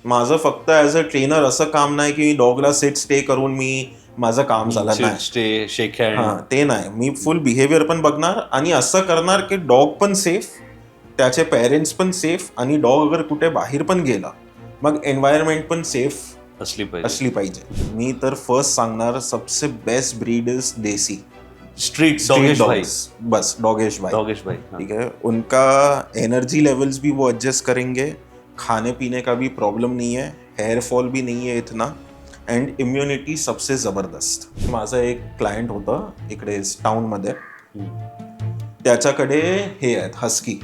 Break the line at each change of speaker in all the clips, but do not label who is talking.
माझं फक्त as a trainer असं काम नाही की डॉगला सेट स्टे करून मी माझं काम झालं नाही.
स्टे शेक हँड.
हां, ते नाही. मी फुल बिहेवियर पण बघणार आणि असं करणार की डॉग पण सेफ, त्याचे पेरेंट्स पण सेफ, आणि डॉग अगर कुठे बाहेर पण गेला मग एन्व्हायरमेंट पण सेफ असली पाहिजे. मी तर फर्स्ट सांगणार सबसे best breed is desi
street
street
Dogesh भाई.
डॉग्स. बस डॉगेश भाई.
डॉगेश भाई, हाँ.
ठीक है, उनका एनर्जी लेवल्स भी वो एडजस्ट करेंगे, खाने पीने का भी प्रॉब्लम नहीं है, हेयर फॉल भी नहीं है इतना, अँड इम्युनिटी सबसे जबरदस्त. माझं एक क्लायंट होतं इकडे टाउनमध्ये, त्याच्याकडे हे आहेत हस्की.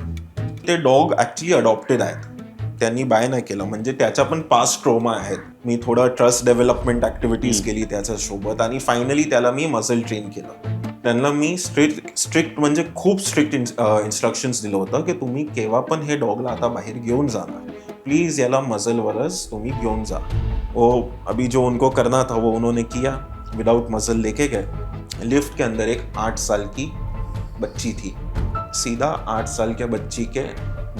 ते डॉग ॲक्च्युली अडॉप्टेड आहेत, त्यांनी बाय नाही केलं, म्हणजे त्याच्या पण पास्ट ट्रोमा आहेत. मी थोडं ट्रस्ट डेव्हलपमेंट ॲक्टिव्हिटीज केली त्याच्यासोबत, आणि फायनली त्याला मी मसल ट्रेन केलं. त्यांना मी स्ट्रिक्ट म्हणजे खूप स्ट्रिक्ट इन्स्ट्रक्शन्स दिलं होतं की तुम्ही केव्हा पण हे डॉगला आता बाहेर घेऊन जाणार, प्लीज याला मजलवरच तुम्ही घेऊन जा. वो अभी जो उनको करना था वो उन्होंने किया, विदाउट मजल लेके गए. लिफ्ट के अंदर एक 8 साल की बच्ची थी, सीधा 8 साल के बच्ची के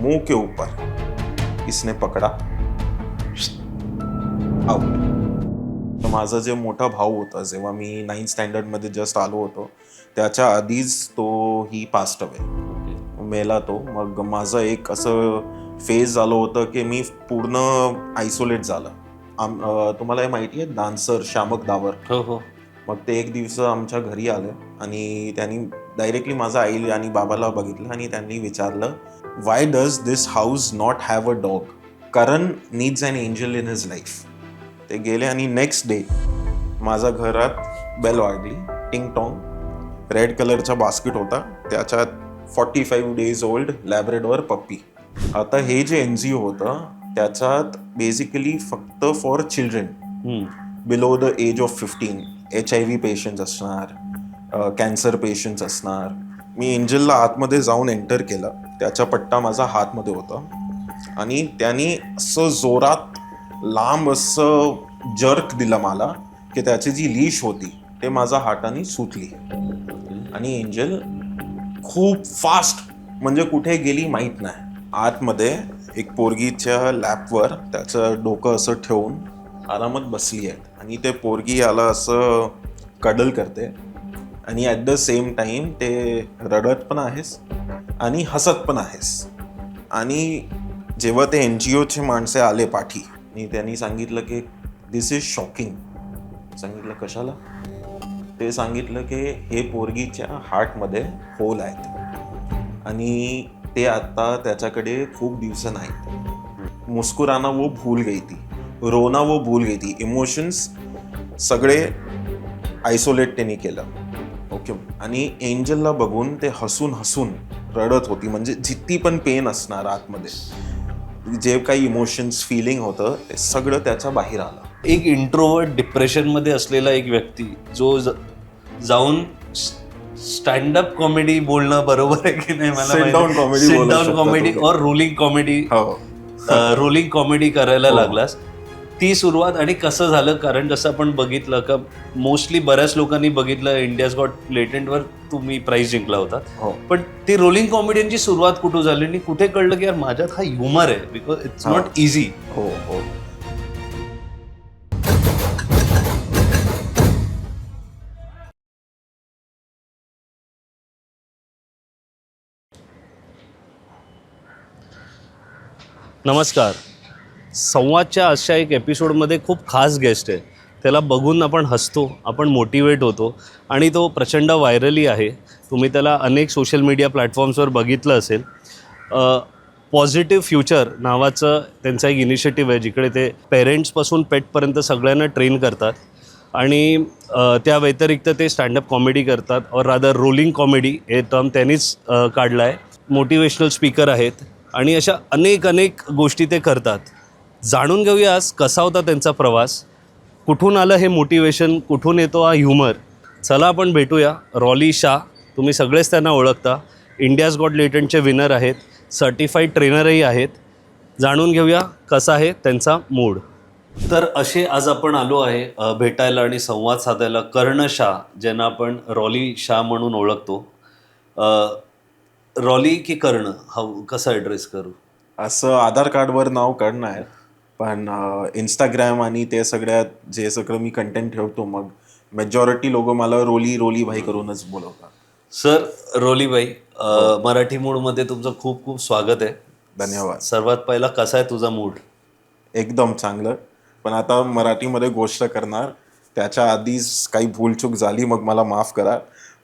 मुंह के ऊपर इसने पकड़ा, आउट. माझा जे मोठा भाऊ होता, जेव्हा मी 9th स्टँडर्डमध्ये जस्ट आलो होतो, त्याच्या आधीच तो ही पास्ट अवे, मेला तो. मग माझं एक असं फेज झालं होतं की मी पूर्ण आयसोलेट झालं. तुम्हाला हे माहिती आहे डान्सर श्यामक दावर?
हो हो.
मग ते एक दिवस आमच्या घरी आले आणि त्यांनी डायरेक्टली माझ्या आई आणि बाबाला बघितलं आणि त्यांनी विचारलं, why does this house not have a dog? Karan needs an angel in his life. ते गेले आणि नेक्स्ट डे माझ्या घरात बेल वाजली, टिंग टॉंग. रेड कलरचा बास्केट होता, त्याच्यात 45 days ओल्ड लॅब्रेडॉर पप्पी. आता हे जे NGO होतं त्याच्यात बेसिकली फक्त for children below the age of 15, HIV patients असणार, कॅन्सर पेशंट्स असणार. मी एंजलला आतमध्ये जाऊन एंटर केलं, त्याचा पट्टा माझा हातमध्ये होता आणि त्यांनी असं जोरात लांब असं जर्क दिला मला की त्याची जी लीश होती ते माझ्या हाताने सुटली आणि एंजल खूप फास्ट, म्हणजे कुठे गेली माहीत नाही. आतमध्ये एक पोरगीच्या लॅपवर त्याचं डोकं असं ठेवून आरामात बसली आहे आणि ते पोरगी याला असं कडल करते आणि ॲट द सेम टाईम ते रडत पण आहेस आणि हसत पण आहेस. आणि जेव्हा ते NGOचे माणसे आले पाठी आणि त्यांनी सांगितलं की दिस इज शॉकिंग. सांगितलं कशाला? ते सांगितलं की हे पोरगीच्या हार्टमध्ये होल आहेत आणि ते आता त्याच्याकडे खूप दिवस नाहीत. मुस्कुराना वो भूल गई थी, रोना वो भूल गई थी, इमोशन्स सगळे आयसोलेट त्यांनी केलं. ओके. आणि एंजलला बघून ते हसून हसून रडत होती, म्हणजे जितकी पण पेन असणार आतमध्ये, जे काही इमोशन्स फिलिंग होतं ते सगळं त्याच्या बाहेर आलं.
एक इंट्रोवर्ट डिप्रेशनमध्ये असलेला एक व्यक्ती जो जाऊन स्टँडअप कॉमेडी बोलणं बरोबर आहे की नाही मला
Sit down comedy
सिट
बोलू
डाऊन
शकता
कॉमेडी
तुम्ही.
और रोलिंग कॉमेडी
हो.
रोलिंग कॉमेडी करायला
हो.
लागलास. ती सुरुवात आणि कसं झालं? कारण जसं आपण बघितलं का मोस्टली बऱ्याच लोकांनी बघितलं इंडियाज गॉट लेटेंटवर तुम्ही प्राईज जिंकला होता,
हो.
पण ती रोलिंग कॉमेडियनची सुरुवात कुठं झाली आणि कुठे कळलं की यार माझ्यात हा ह्युमर आहे, बिकॉज इट्स नॉट इझी.
हो हो.
नमस्कार. संवादच्या अशा एक एपिसोडमध्ये खूप खास गेस्ट आहे. त्याला बघून आपण हसतो, आपण मोटिवेट होतो आणि तो प्रचंड व्हायरली आहे. तुम्ही त्याला अनेक सोशल मीडिया प्लॅटफॉर्म्सवर बघितलं असेल. पॉझिटिव्ह फ्युचर नावाचं त्यांचा एक इनिशिएटिव्ह आहे, जिकडे ते पेरेंट्सपासून पेटपर्यंत सगळ्यांना ट्रेन करतात आणि त्या व्यतिरिक्त ते स्टँडअप कॉमेडी करतात, और रादर रोलिंग कॉमेडी हे टर्म त्यांनीच काढलं आहे. मोटिवेशनल स्पीकर आहेत आणि अशा अनेक गोष्टी ते करतात. जाणून घेऊया आज कसा होता त्यांचा प्रवास, कुठून आलं हे मोटिवेशन, कुठून येतो हा ह्युमर. चला आपण भेटूया. रॉली शाह, तुम्ही सगळेच त्यांना ओळखता, इंडियाज गॉट लेटंटचे विनर आहेत, सर्टिफाईड ट्रेनरही आहेत. जाणून घेऊया कसा आहे त्यांचा मूड. तर असे आज आपण आलो आहे भेटायला आणि संवाद साधायला कर्ण शाह, ज्यांना आपण रॉली शाह म्हणून ओळखतो. रॉली की कर्ण, हा कसं ॲड्रेस करू?
असं आधार कार्डवर नाव कर्ण आहे, पण इंस्टाग्राम आणि ते सगळ्यात जे सगळं मी कंटेंट ठेवतो, मग मेजॉरिटी लोक मला रोली रोली भाई करूनच बोलवतात.
सर, रोलीबाई, मराठी मूडमध्ये तुमचं खूप खूप स्वागत आहे.
धन्यवाद.
सर्वात पहिला कसा आहे तुझा मूड?
एकदम चांगलं. पण आता मराठीमध्ये गोष्ट करणार, त्याच्या आधीच काही भूलचूक झाली, मग मला माफ करा.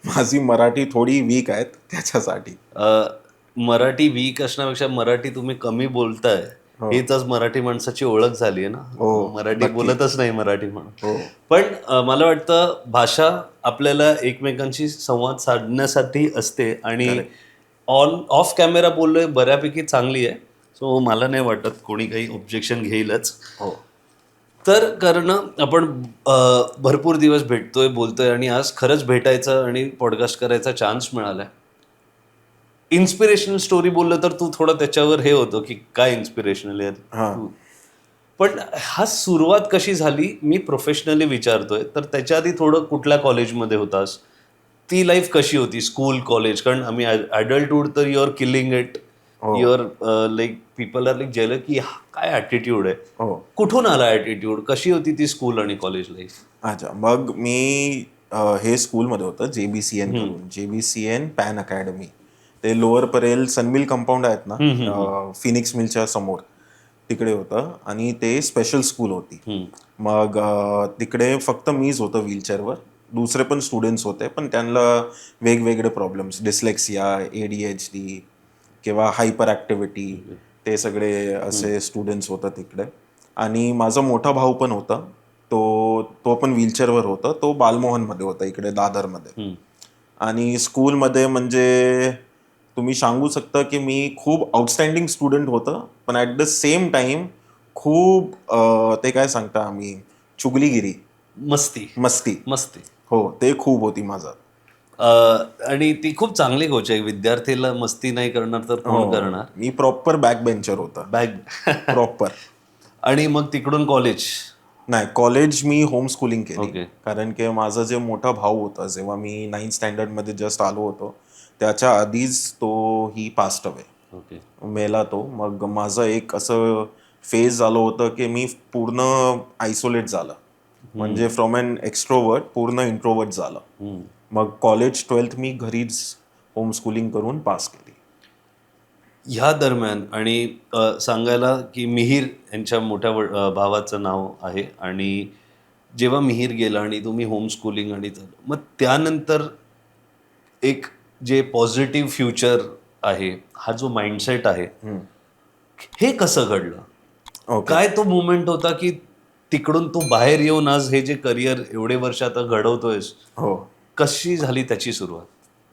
माझी मराठी थोडी वीक आहेत त्याच्यासाठी.
मराठी वीक असण्यापेक्षा मराठी तुम्ही कमी बोलताय हीच आज मराठी माणसाची ओळख झाली आहे ना.
हो,
मराठी
नक्की.
बोलतच नाही मराठी म्हणून.
हो.
पण मला वाटतं भाषा आपल्याला एकमेकांशी संवाद साधण्यासाठी असते आणि ऑफ कॅमेरा बोललोय बऱ्यापैकी चांगली आहे. सो मला नाही वाटत कोणी काही ऑब्जेक्शन घेईलच.
हो.
तर कारण आपण भरपूर दिवस भेटतोय, बोलतोय आणि आज खरंच भेटायचं आणि पॉडकास्ट करायचा चान्स मिळालाय. इन्स्पिरेशनल स्टोरी बोललं तर तू थोडं त्याच्यावर हे होतो की काय इन्स्पिरेशनल आहे तू. पण हा सुरुवात कशी झाली मी प्रोफेशनली विचारतोय. तर त्याच्या आधी थोडं कुठल्या कॉलेजमध्ये होतास, ती लाईफ कशी होती, स्कूल कॉलेज? कारण आम्ही ॲडल्टहूड तर your killing it, your like people are like jail की काय ॲटिट्यूड आहे.
हो.
कुठून आला ॲटिट्यूड? कशी होती ती स्कूल आणि कॉलेज लाईफ?
अच्छा, मग मी हे स्कूलमध्ये होतं JBCN करून, JBCN पॅन अकॅडमी. ते लोअर परेल सनमिल कंपाऊंड आहेत ना, फिनिक्स मिलच्या समोर, तिकडे होतं. आणि ते स्पेशल स्कूल होती. मग तिकडे फक्त मीच होतं व्हीलचेअरवर. दुसरे पण स्टुडंट्स होते, पण त्यांना वेगवेगळे प्रॉब्लेम्स, डिस्लेक्सिया, ADHD किंवा हायपर ॲक्टिव्हिटी, ते सगळे असे स्टुडंट्स होतं तिकडे. आणि माझा मोठा भाऊ पण होता, तो पण व्हीलचेअरवर होता. तो बालमोहनमध्ये होता इकडे दादरमध्ये. आणि स्कूलमध्ये म्हणजे तुम्ही सांगू शकता की मी खूप आउटस्टँडिंग स्टुडंट होतं, पण ॲट द सेम टाइम खूप ते काय सांगता आम्ही, चुगलीगिरी,
मस्ती
मस्ती.
मस्ती.
हो, ते खूप होती माझं.
आणि ती खूप चांगली गोष्ट आहे. विद्यार्थीला मस्ती नाही करणार तर कोण करणार?
मी प्रॉपर बॅक बेंचर होता.
बॅग.
प्रॉपर.
आणि मग तिकडून कॉलेज?
नाही, कॉलेज मी होम स्कूलिंग केली.
ओके.
कारण की माझा जे मोठा भाऊ होता, जेव्हा मी 9th स्टँडर्डमध्ये जस्ट आलो होतो, त्याच्या आधीच ही पास्ट अवे,
ओके.
मेला तो. मग माझं एक असं फेज झालं होतं की मी पूर्ण आयसोलेट झालं. म्हणजे फ्रॉम एन एक्स्ट्रोवर्ट पूर्ण इंट्रोवर्ट झालं. मग कॉलेज 12th मी घरीच होम स्कूलिंग करून पास केली.
ह्या दरम्यान आणि सांगायला की मिहीर यांच्या मोठ्या भावाचं नाव आहे. आणि जेव्हा मिहीर गेला आणि तुम्ही होम स्कूलिंग आणि झालं, मग त्यानंतर एक जे पॉझिटिव्ह फ्युचर आहे, हा जो माइंडसेट आहे, हे कसं घडलं?
ओके.
काय तो मुवमेंट होता की तिकडून तू बाहेर येऊन आज हे जे करिअर एवढे वर्ष आता घडवतोयस,
हो.
कशी झाली त्याची सुरुवात?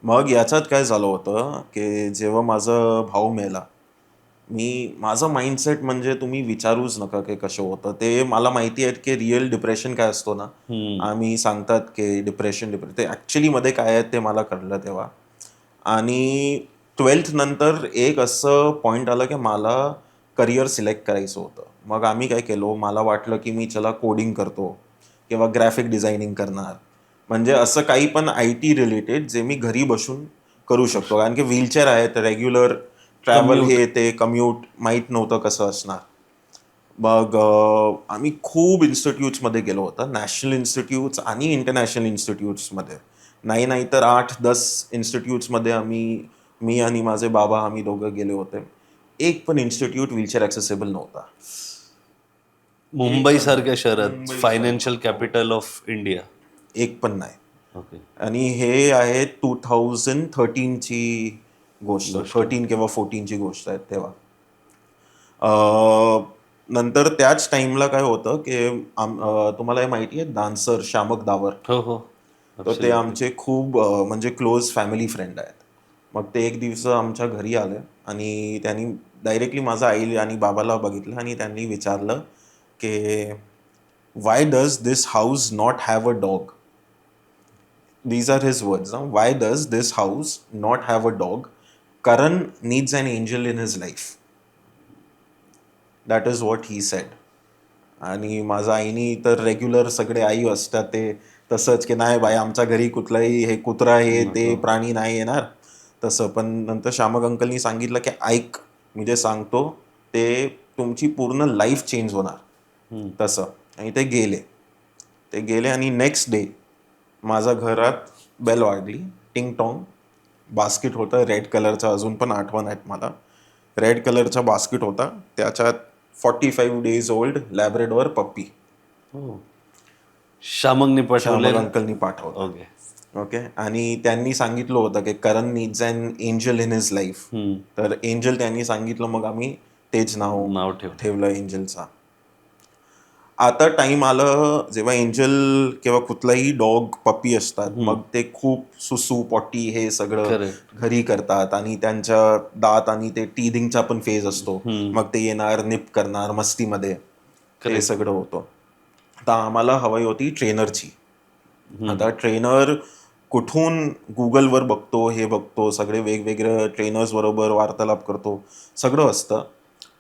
मग याच्यात काय झालं होतं की जेव्हा माझा भाऊ मेला, माझं माइंडसेट म्हणजे तुम्ही विचारूच नका की कसं होतं ते. मला माहिती आहे की रिअल डिप्रेशन काय असतो ना, आम्ही सांगतात की डिप्रेशन ते ॲक्च्युली मध्ये काय आहे ते मला कळलं तेव्हा. आणि 12th नंतर एक असं पॉईंट आलं की मला करिअर सिलेक्ट करायचं होतं. मग आम्ही काय केलो, मला वाटलं की मी चला कोडिंग करतो किंवा ग्राफिक डिझायनिंग करणार, म्हणजे असं काही पण IT रिलेटेड जे मी घरी बसून करू शकतो. कारण की व्हीलचेअर आहे तर रेग्युलर ट्रॅव्हल हे ते कम्यूट माहीत नव्हतं कसं असणार. मग आम्ही खूप इन्स्टिट्यूट्समध्ये गेलो होतो, नॅशनल इन्स्टिट्यूट्स आणि इंटरनॅशनल इन्स्टिट्यूट्समध्ये. नाही तर 8-10 इन्स्टिट्यूट्समध्ये मी आणि माझे बाबा आम्ही दोघं गेले होते. एक पण इन्स्टिट्यूट व्हीलचेअर ॲक्सेसिबल नव्हता.
मुंबई सारख्या शहरात, फायनान्शियल कॅपिटल ऑफ इंडिया.
एक पण नाही.
ओके.
आणि हे आहे 2013ची गोष्ट, 13 किंवा 14ची गोष्ट आहे तेव्हा. नंतर त्याच टाइमला काय होतं की तुम्हाला हे माहिती आहे डान्सर शामक दावर,
हो हो.
तर ते आमचे खूप म्हणजे क्लोज फॅमिली फ्रेंड आहेत. मग ते एक दिवस आमच्या घरी आले आणि त्यांनी डायरेक्टली माझा आई आणि बाबाला बघितलं आणि त्यांनी विचारलं की Y does this house not have a dog. These are his words. Why does this house not have a dog? Karan needs an angel in his life. That is what he said. आणि माझ्या आईनी तर regular सगळे आई असतात ते तसंच की नाही बाई आमच्या घरी कुठलाही हे कुत्रा हे ते प्राणी नाही येणार तसं. पण नंतर श्यामक अंकलनी सांगितलं की ऐक, मी जे सांगतो ते तुमची पूर्ण लाईफ चेंज होणार तसं. आणि ते गेले आणि नेक्स्ट डे माझ्या घरात बेल वाजली, टिंग टॉंग. बास्केट होतं रेड कलरचं, अजून पण आठवण आहेत मला. रेड कलरचा बास्केट होता, त्याच्यात 45 days ओल्ड लॅब्रेडॉर पप्पी
श्यामंगने
श्यामल अंकलनी पाठवलं.
ओके.
ओके. आणि त्यांनी सांगितलं होतं की Karan needs an angel in his life. तर एंजल त्यांनी सांगितलं, मग आम्ही तेच नाव ठेवलं एंजलचा. आता टाइम आलं जेव्हा एंजल किंवा कुठलाही डॉग पप्पी असतात, मग ते खूप सुसू पॉटी हे सगळं घरी करतात आणि त्यांच्या दात आणि ते टीदिंगचा पण फेज असतो. मग ते येणार, निप करणार मस्तीमध्ये, ते सगळं होतं. तर आम्हाला हवी होती ट्रेनरची. आता ट्रेनर कुठून गुगलवर बघतो, हे बघतो, सगळे वेगवेगळे ट्रेनर्स बरोबर वार्तालाप करतो, सगळं असतं,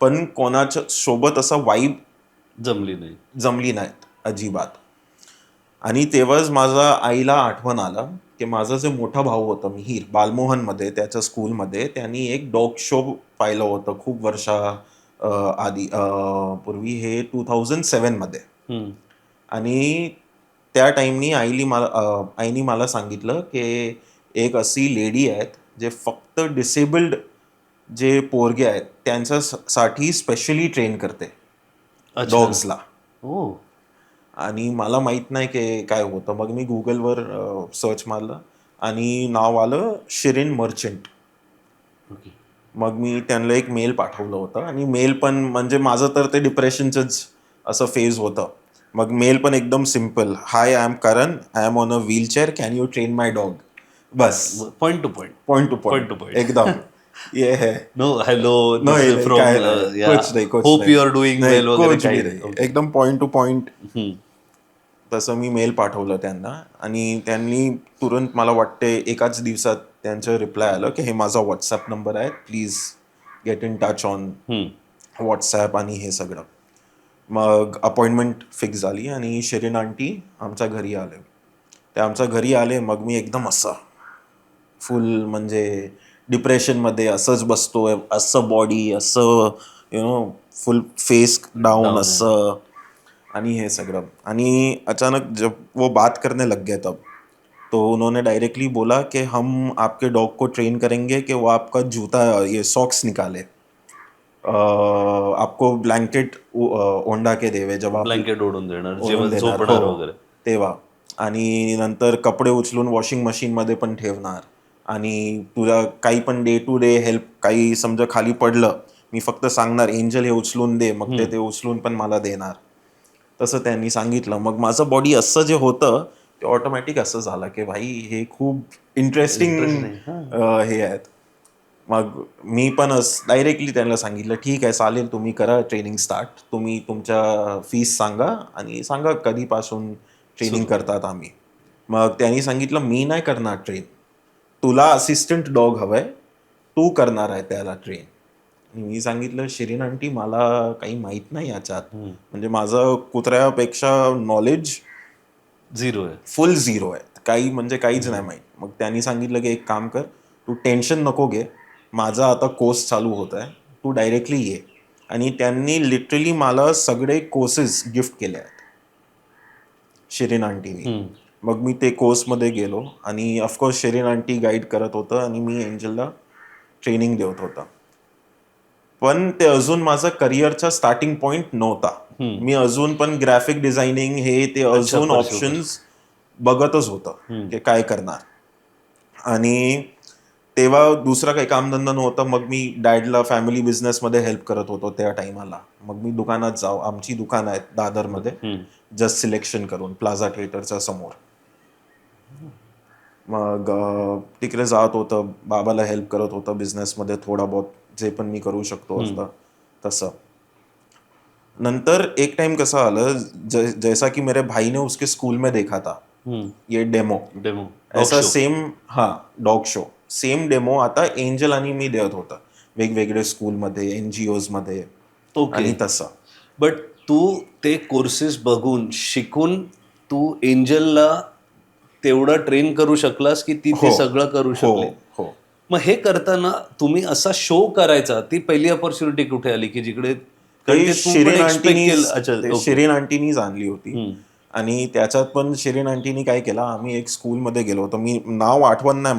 पण कोणाच्या सोबत असा वाईब जमली नाहीत अजिबात. आणि तेव्हाच माझ्या आईला आठवण आलं की माझा जो मोठा भाऊ होता मिहीर, बालमोहनमध्ये त्याच्या स्कूलमध्ये त्यांनी एक डॉग शो पाहिलं होतं खूप वर्षा आधी पूर्वी, हे 2007 मध्ये. आणि त्या टाइमनी आईनी मला सांगितलं की एक अशी लेडी आहेत जे फक्त डिसेबल्ड जे पोरगे आहेत त्यांच्यासाठी स्पेशली ट्रेन करते डॉग्सला. आणि मला माहित नाही की काय होतं. मग मी गुगलवर सर्च मारलं आणि नाव आलं शिरीन मर्चंट. मग मी त्यांना एक मेल पाठवलं होतं, आणि मेल पण म्हणजे माझं तर ते डिप्रेशनचंच असं फेज होतं. मग मेल पण एकदम simple, hi I am Karan, I am on a wheelchair, can you train my dog. बस,
पॉइंट टू पॉइंट
एकदम. ये है
नो हॅलो
एकदम पॉइंट टू पॉइंट. तसं मी मेल पाठवलं त्यांना, आणि त्यांनी तुरंत मला वाटते एकाच दिवसात त्यांचं रिप्लाय आलं की हे माझा व्हॉट्सॲप नंबर आहे, please get in touch on WhatsApp आणि हे सगळं. मग अपॉइंटमेंट फिक्स झाली आणि शिरीन आंटी आमच्या घरी आले. ते आमच्या घरी आले, मग मी एकदम असं फुल म्हणजे डिप्रेशनमध्ये असंच बसतोय, असं बॉडी, असं फुल फेस डाउन असं, आणि हे सगळं. आणि अचानक जब वो बात करने लग गए तब तो उन्होंने डायरेक्टली बोला कि हम आपके डॉग को ट्रेन करेंगे कि वो आपका जूता ये सॉक्स निकाले, आपको ब्लँकेट ओंढा के देवे, जेव्हा
ब्लँकेट ओढून देणार,
तेव्हा, आणि नंतर कपडे उचलून वॉशिंग मशीनमध्ये पण ठेवणार, आणि तुला काही पण डे टू डे हेल्प, काही समजा खाली पडलं, मी फक्त सांगणार एंजल हे उचलून दे, मग ते उचलून पण मला देणार. तसं त्यांनी सांगितलं. मग माझं बॉडी असं जे होतं ते ऑटोमॅटिक असं झालं की भाई हे खूप इंटरेस्टिंग हे आहेत. मग मी पण डायरेक्टली त्यांना सांगितलं, ठीक आहे चालेल, तुम्ही करा ट्रेनिंग स्टार्ट, तुम्ही तुमच्या फीस सांगा आणि सांगा कधीपासून ट्रेनिंग करतात आम्ही. मग त्यांनी सांगितलं, मी नाही करणार ट्रेन, तुला असिस्टंट डॉग हवंय, तू करणार आहे त्याला ट्रेन. मी सांगितलं, शिरीन आंटी मला काही माहीत नाही याच्यात, म्हणजे माझं कुत्र्यापेक्षा नॉलेज फुल झिरो आहे, काही म्हणजे काहीच नाही माहीत. मग त्यांनी सांगितलं की एक काम कर, तू टेन्शन नको घे, माझा आता कोर्स चालू होत आहे, तू डायरेक्टली ये. आणि त्यांनी लिटरली मला सगळे कोर्सेस गिफ्ट केले आहेत शिरीन आंटीनी. मग मी ते कोर्समध्ये गेलो, आणि ऑफकोर्स शिरीन आंटी गाईड करत होतं आणि मी एंजलला ट्रेनिंग देत होता. पण ते अजून माझा करिअरचा स्टार्टिंग पॉइंट नव्हता. मी अजून पण ग्राफिक डिझायनिंग हे ते अजून ऑप्शन्स बघतच होतं की काय करणार. आणि तेव्हा दुसरा काही कामधंदा नव्हतं. मग मी डॅडला फॅमिली बिझनेसमध्ये हेल्प करत होतो त्या टाइमाला. मग मी दुकानात आमची दुकान आहेत दादरमध्ये, जस्ट सिलेक्शन करून प्लाझा थिएटरच्या समोर. मग तिकडे जात होतं, बाबाला हेल्प करत होतं बिझनेसमध्ये थोडा बहुत, जे पण मी करू शकतो असतं तसं. नंतर एक टाइम कसं आलं, जैसा कि मेरे भाई ने उसके स्कूल में देखा था ये डेमो ऐसा सेम, हाँ डॉग शो सेम डेमो आता एंजल आणि मी देत होता वेगवेगळे स्कूलमध्ये, NGOs मध्ये आणि तसं.
बट तू ते कोर्सेस बघून शिकून तू एंजलला तेवढं ट्रेन करू शकलास की ती ते सगळं करू शकले.
हो.
मग हे करताना तुम्ही असा शो करायचा, ती पहिली अपॉर्च्युनिटी कुठे आली की जिकडे
ते शिरीन
अच्छा
शिरीन आंटीनीच आणली होती. आणि त्याच्यात पण शिरीन आंटीनी काय केलं, आम्ही एक स्कूलमध्ये गेलो होतो, मी नाव आठवण नाही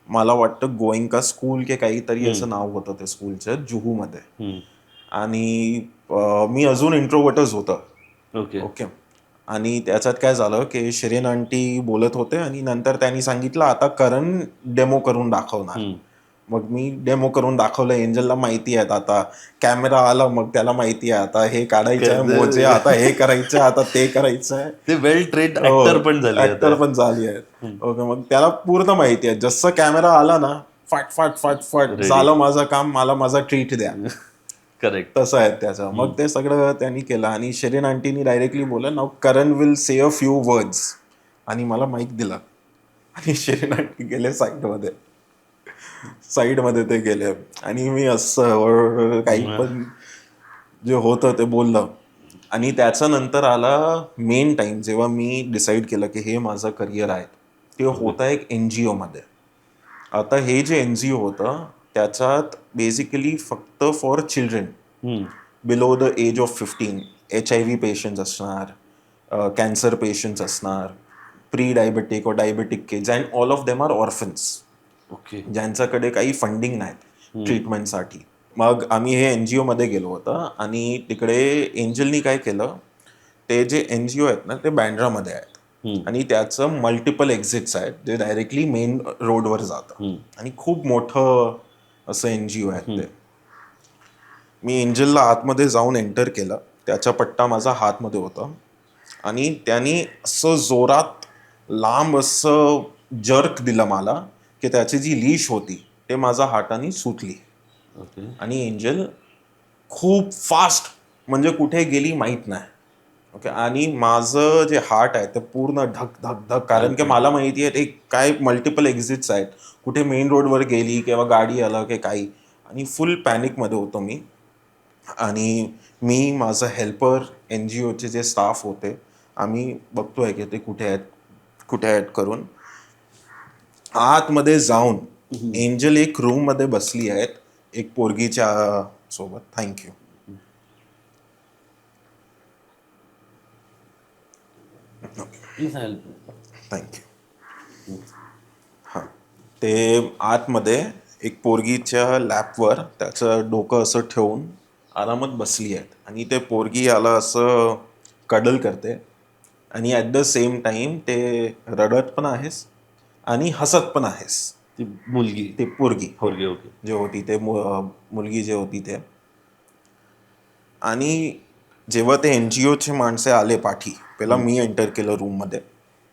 मला वाटतं गोएंका स्कूल के काहीतरी असं नाव होतं ते स्कूलचं, जुहूमध्ये. आणि मी अजून इंट्रोवर्टच होतं. ओके. आणि त्याच्यात काय झालं की शिरीन आंटी बोलत होते आणि नंतर त्यांनी सांगितलं आता करण डेमो करून दाखवणार. मग मी डेमो करून दाखवलं. एंजलला माहिती आहेत आता कॅमेरा आला, मग त्याला माहिती आहे आता हे काढायचं आहे मोजे, आता हे करायचं आहे, आता ते करायचं आहे.
ते वेल ट्रेड ऍक्टर पण झाले
ऍक्टर पण झाली आहेत. ओके. मग त्याला पूर्ण माहिती आहे, जसं कॅमेरा आला ना फाट फाट फाट फाट झालं माझं काम, मला माझा ट्रीट द्या.
करेक्ट.
तसं आहे त्याचं. मग ते सगळं त्यांनी केलं आणि शिरीन आंटीनी डायरेक्टली बोललं नाव Karan will say a few words, आणि मला माईक दिला आणि शिरीन आंटी गेले साईडमध्ये ते गेले आणि मी असं काही पण जे होतं ते बोललं. आणि त्याच्यानंतर आला मेन टाइम, जेव्हा मी डिसाईड केलं की हे माझं करिअर आहे. ते होतं एक NGO मध्ये. आता हे जे NGO होतं त्याच्यात बेसिकली फक्त for children below the age of 15, HIV patients असणार, कॅन्सर पेशंट्स असणार, प्री डायबेटिक और diabetic kids, and all of them are orphans.
Okay.
ज्यांच्याकडे काही फंडिंग नाहीत ट्रीटमेंटसाठी. मग आम्ही हे NGO मध्ये गेलो होतं आणि तिकडे एंजलनी काय केलं, ते जे NGO आहेत ना ते बँड्रामध्ये आहेत आणि त्याचं मल्टिपल एक्झिट्स आहेत जे डायरेक्टली मेन रोडवर जातं आणि खूप मोठं असं NGO आहे ते. मी एंजलला आतमध्ये जाऊन एंटर केलं, त्याचा पट्टा माझा हातमध्ये होता आणि त्यांनी असं जोरात लांब असं जर्क दिलं मला की त्याची जी लीश होती ते माझ्या हाताने सुटली. आणि एंजल खूप फास्ट, म्हणजे कुठे गेली माहीत नाही. ओके. आणि माझं जे हार्ट आहे ते पूर्ण धक धक धक, कारण की मला माहिती आहे ते काय मल्टिपल एक्झिट्स आहेत, कुठे मेन रोडवर गेली किंवा गाडी आलं की काही. आणि फुल पॅनिकमध्ये होतो मी. आणि मी, माझं हेल्पर, NGOचे जे स्टाफ होते, आम्ही बघतोय की ते कुठे आहेत करून. आतमध्ये जाऊन एंजल एक रूम मध्ये बसली आहेत एक पोरगीच्या सोबत. थँक्यू. थँक्यू. हां. ते आतमध्ये एक पोरगीच्या लॅपवर त्याचं डोकं असं ठेवून आरामात बसली आहेत आणि ते पोरगी याला असं कडल करते आणि ॲट द सेम टाइम ते रडत पण आहेस आणि हसत पण आहेस.
ती मुलगी,
ते पोरगी
ओके.
जे होती ते मुलगी जे होती ते. आणि जेव्हा ते NGOचे माणसे आले पाठी, पहिला मी एंटर केलं रूममध्ये.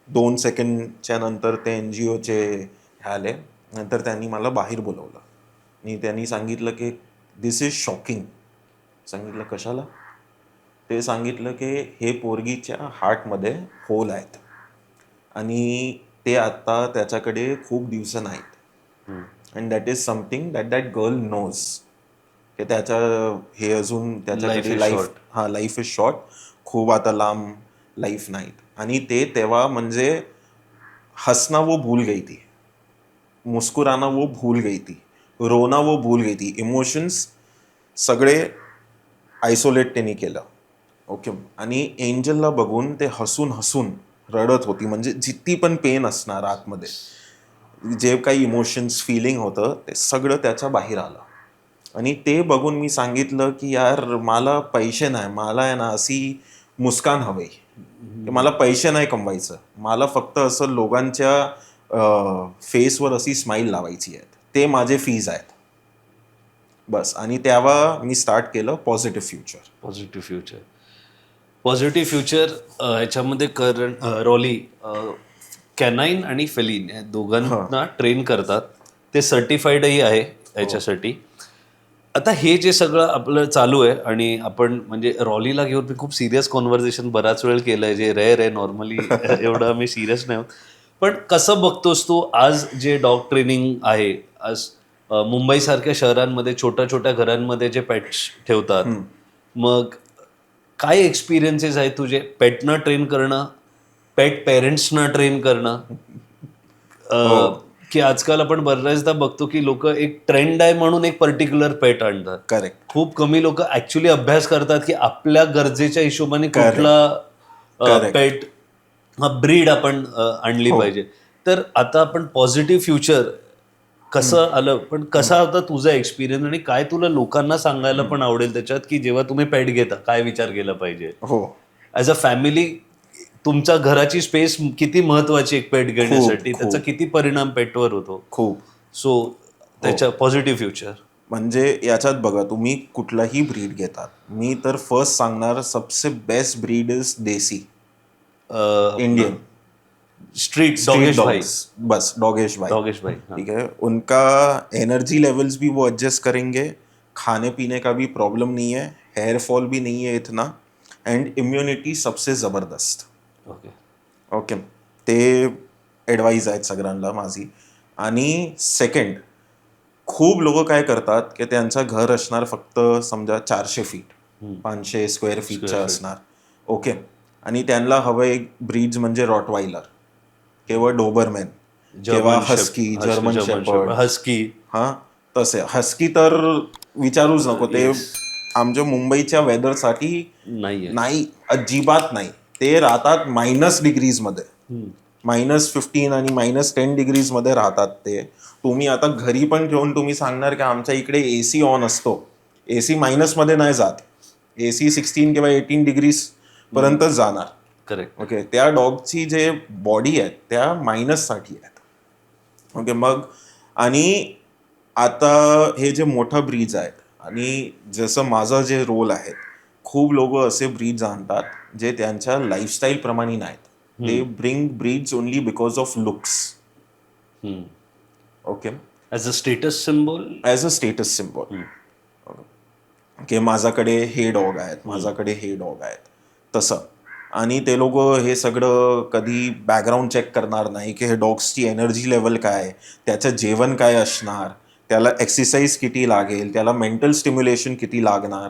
2 सेकंडच्या नंतर ते NGOचे हे आले. नंतर त्यांनी मला बाहेर बोलवलं आणि त्यांनी सांगितलं की दिस इज शॉकिंग. सांगितलं कशाला? ते सांगितलं की हे पोरगीच्या हार्टमध्ये होल आहेत आणि ते आता त्याच्याकडे खूप दिवस नाहीत. And that is something that girl knows की त्याच्या हे अजून त्याच्याकडे लाईफ इज शॉर्ट, खूप आता लांब लाईफ नाहीत. आणि ते तेव्हा म्हणजे हसना वो भूल गई थी, मुस्कुराना वो भूल गई थी, रोना वो भूल गई थी. इमोशन्स सगळे आयसोलेट त्यांनी केलं. ओके. आणि एंजलला बघून ते हसून हसून रडत होती, म्हणजे जितकी पण पेन असणार आतमध्ये, जे काही इमोशन्स फिलिंग होतं ते सगळं त्याच्या बाहेर आलं. आणि ते बघून मी सांगितलं की यार मला पैसे नाही, मला आहे ना अशी मुस्कान हवी, की मला पैसे नाही कमवायचं, मला फक्त असं लोकांच्या फेसवर अशी स्माईल लावायची आहे, ते माझे फीज आहेत बस. आणि तेव्हा मी स्टार्ट केलं
पॉझिटिव्ह फ्युचर ह्याच्यामध्ये करण रॉली कॅनाईन आणि फेलिन या दोघांना ट्रेन करतात. ते सर्टिफाईडही आहे ह्याच्यासाठी. आता हे जे सगळं आपलं चालू आहे आणि आपण म्हणजे रॉलीला घेऊन मी खूप सिरियस कॉन्व्हर्सेशन बराच वेळ केलं आहे, जे रेअर आहे. नॉर्मली एवढं आम्ही सिरियस नाही होत. पण कसं बघतोस तू आज जे डॉग ट्रेनिंग आहे, आज मुंबईसारख्या शहरांमध्ये छोट्या छोट्या घरांमध्ये जे पेट्स ठेवतात, मग काय एक्सपिरियन्सेस आहेत तुझे पेटनं ट्रेन करणं, पेट पेरेंट्सना ट्रेन करणं, की आजकाल आपण बऱ्याचदा बघतो की लोक एक ट्रेंड आहे म्हणून एक पर्टिक्युलर पेट आणतात.
करेक्ट.
खूप कमी लोक ऍक्च्युली अभ्यास करतात की आपल्या गरजेच्या हिशोबाने कुठला
Correct.
पेट ब्रीड आपण आणली पाहिजे. तर आता आपण पॉझिटिव्ह फ्युचर कसं आलं, पण कसा होता तुझा एक्सपिरियन्स आणि काय तुला लोकांना सांगायला पण आवडेल त्याच्यात की जेव्हा तुम्ही पेट घेता काय विचार केला पाहिजे
हो.
As a family? तुमच्या घराची स्पेस किती महत्वाची एक पेट घेण्यासाठी, त्याचा किती परिणाम पेटवर होतो.
खूप.
सो त्याच्या पॉझिटिव्ह फ्युचर
म्हणजे याच्यात बघा, तुम्ही कुठलाही ब्रीड घेतात, मी तर फर्स्ट सांगणार सबसे best breed is desi Indian
street
street
Dogesh भाई.
डॉग्स. बस डॉगेश भाई.
डॉगेश भाई, हाँ.
ठीक है, उनका एनर्जी लेवल्स भी वो एडजस्ट करेंगे, खाने पीने का भी प्रॉब्लम नहीं है, हेयर फॉल भी नहीं है इतना, एंड इम्युनिटी सबसे ज़बरदस्त.
ओके.
ओके, ते ॲडवाईज आहेत सगळ्यांना माझी. आणि सेकंड, खूप लोक काय करतात की त्यांचं घर असणार फक्त समजा 400 फीट 500 स्क्वेअर फीटचं असणार. ओके, आणि त्यांना हवं एक ब्रीड्स म्हणजे रॉटवायलर किंवा डोबरमॅन किंवा हस्की, जर्मन शेपर्ड,
हस्की.
हां तसे. हस्की तर विचारूच नको, ते आमच्या मुंबईच्या वेदरसाठी नाही, अजिबात नाही. ते राहतात -डिग्रीजमध्ये, -15 आणि -10 डिग्रीजमध्ये राहतात ते. तुम्ही आता घरी पण ठेवून तुम्ही सांगणार की आमच्या इकडे AC ऑन असतो, AC मायनसमध्ये नाही जात, AC 16 किंवा 18 डिग्रीज पर्यंत जाणार.
करेक्ट.
ओके, त्या डॉगची जे बॉडी आहेत त्या मायनससाठी आहेत. ओके, मग आणि आता हे जे मोठं ब्रीड्स आहेत, आणि जसं माझं जे रोल आहे, खूप लोक असे ब्रीड्स आणतात जे त्यांच्या लाईफस्टाईल प्रमाणे नाहीत. They bring breeds only because of looks. Okay,
as a status symbol.
As a status symbol की माझ्याकडे हे डॉग आहेत, माझ्याकडे हे डॉग आहेत, तसं. आणि ते लोक हे सगळं कधी बॅकग्राऊंड चेक करणार नाही की हे डॉग्सची एनर्जी लेवल काय, त्याचं जेवण काय असणार, त्याला एक्सरसाइज किती लागेल, त्याला मेंटल स्टिम्युलेशन किती लागणार,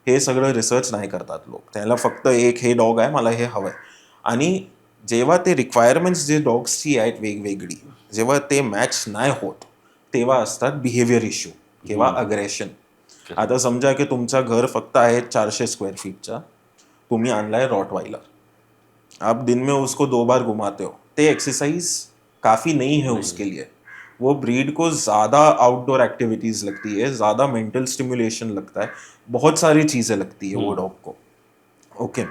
हे सगळं रिसर्च नाही करतात लोक. त्याला फक्त एक हे डॉग आहे, मला हे हवं आहे. आणि जेव्हा ते रिक्वायरमेंट्स जे डॉग्सची आहेत वेगवेगळी, जेव्हा ते मॅच नाही होत, तेव्हा असतात बिहेवियर इश्यू किंवा अग्रेशन. आता समजा की तुमचं घर फक्त आहे 400 स्क्वेअर फीटचा, तुम्ही आणलाय रॉटवाइलर, आप दिन में उसको 2 बार घुमाते हो, ते एक्सरसाइज काफ़ी नहीं है उसके लिए. वो ब्रीड को ज़्यादा आउटडोर एक्टिविटीज़ लगती है, ज़्यादा मेंटल स्टिमुलेशन लगता है, बहुत सारी चीज़ें लगती है वो डॉग को. ओके,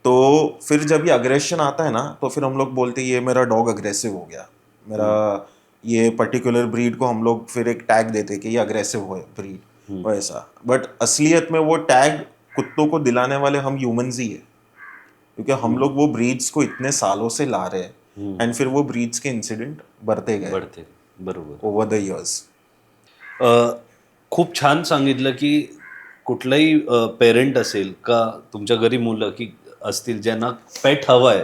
तो फिर जब ये अग्रेशन आता है ना, तो फिर हम लोग बोलते हैं ये मेरा डॉग अग्रेसिव हो गया, मेरा ये पर्टिकुलर ब्रीड को हम लोग फिर एक टैग देते हैं कि ये अग्रेसिव हो ब्रीड, वैसा. बट असलियत में वो टैग कुत्तों को दिलाने वाले हम ह्यूमंस ही है, क्योंकि हम लोग वो ब्रीड्स को इतने सालों से ला रहे हैं, एंड फिर वो ब्रीड्स के इंसिडेंट बढ़ते गए
बरोबर
ओव्हर द इयर्स.
खूप छान सांगितलं की कुठलाही पेरेंट असेल का तुमच्या घरी मुलं की असतील ज्यांना पेट हवा आहे,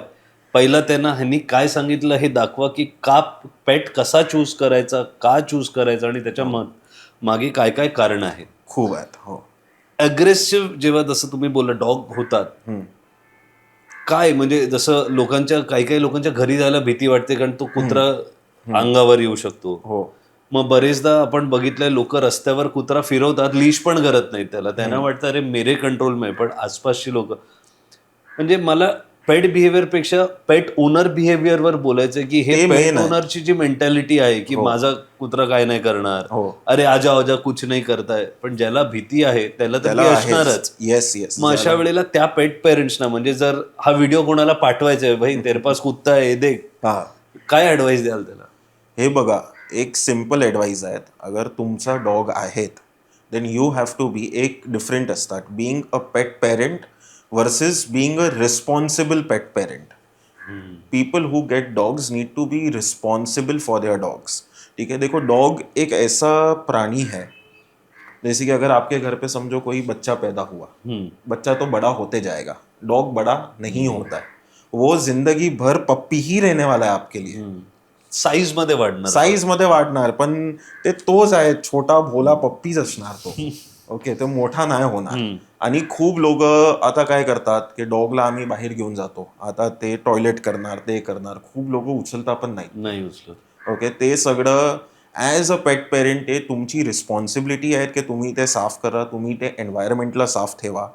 पहिलं त्यांना ह्यांनी काय सांगितलं हे दाखवा की का पेट कसा चूज करायचा, का चूज करायचा, आणि त्याच्या मागे काय काय कारण आहेत.
खूप आहेत. हो.
अग्रेसिव्ह जेव्हा जसं तुम्ही बोलला डॉग होतात, काय म्हणजे जसं लोकांच्या काही लोकांच्या घरी जायला भीती वाटते कारण तो कुत्रा अंगावर येऊ शकतो.
हो.
मग बरेचदा आपण बघितलंय लोक रस्त्यावर कुत्रा फिरवतात, लीश पण करत नाहीत त्याला, त्यांना वाटतं अरे मेरे कंट्रोल में. पण आसपासची लोक, म्हणजे मला पेट बिहेवियर पेक्षा पेट ओनर बिहेवियरवर बोलायचं की हे पेट ओनरची जी मेंटॅलिटी आहे की माझा कुत्रा काय नाही करणार, अरे आजा आजा कुछ नाही करताय, पण ज्याला भीती आहे त्याला तर ती असणारच.
येस.
मग अशा वेळेला त्या पेट पेरेंट्सना, म्हणजे जर हा व्हिडिओ कोणाला पाठवायचा आहे, भाई तेरे पास कुत्ता आहे देख, काय ऍडवाइस द्याल त्याला?
हे बघा, एक सिम्पल ॲडवाईस आहेत. अगर तुमचा डॉग आहेत then you have to be, एक डिफरंट असतात being a pet parent versus being a responsible pet parent. People who get dogs need to be responsible for their dogs. ठीक है, देखो डॉग एक ऐसा प्राणी है, जैसे कि अगर आपके घर पे समझो कोई बच्चा पैदा हुआ, बच्चा तो बड़ा होते जाएगा, डॉग बड़ा नहीं होता है, वो जिंदगी भर पप्पी ही रहने वाला है आपके लिए.
साईज मध्ये
वाढणार, पण ते तोच आहे, छोटा भोला पप्पीच असणार तो. ओके, तो मोठा नाही होणार. आणि खूप लोक आता काय करतात की डॉगला आम्ही बाहेर घेऊन जातो, आता ते टॉयलेट करणार, ते करणार, खूप लोक उचलता पण नाही
उचलत.
ओके, ते सगळं ॲज अ पेट पेरेंट ते तुमची रिस्पॉन्सिबिलिटी आहे की तुम्ही ते साफ करा, तुम्ही ते एन्व्हायरमेंटला साफ ठेवा.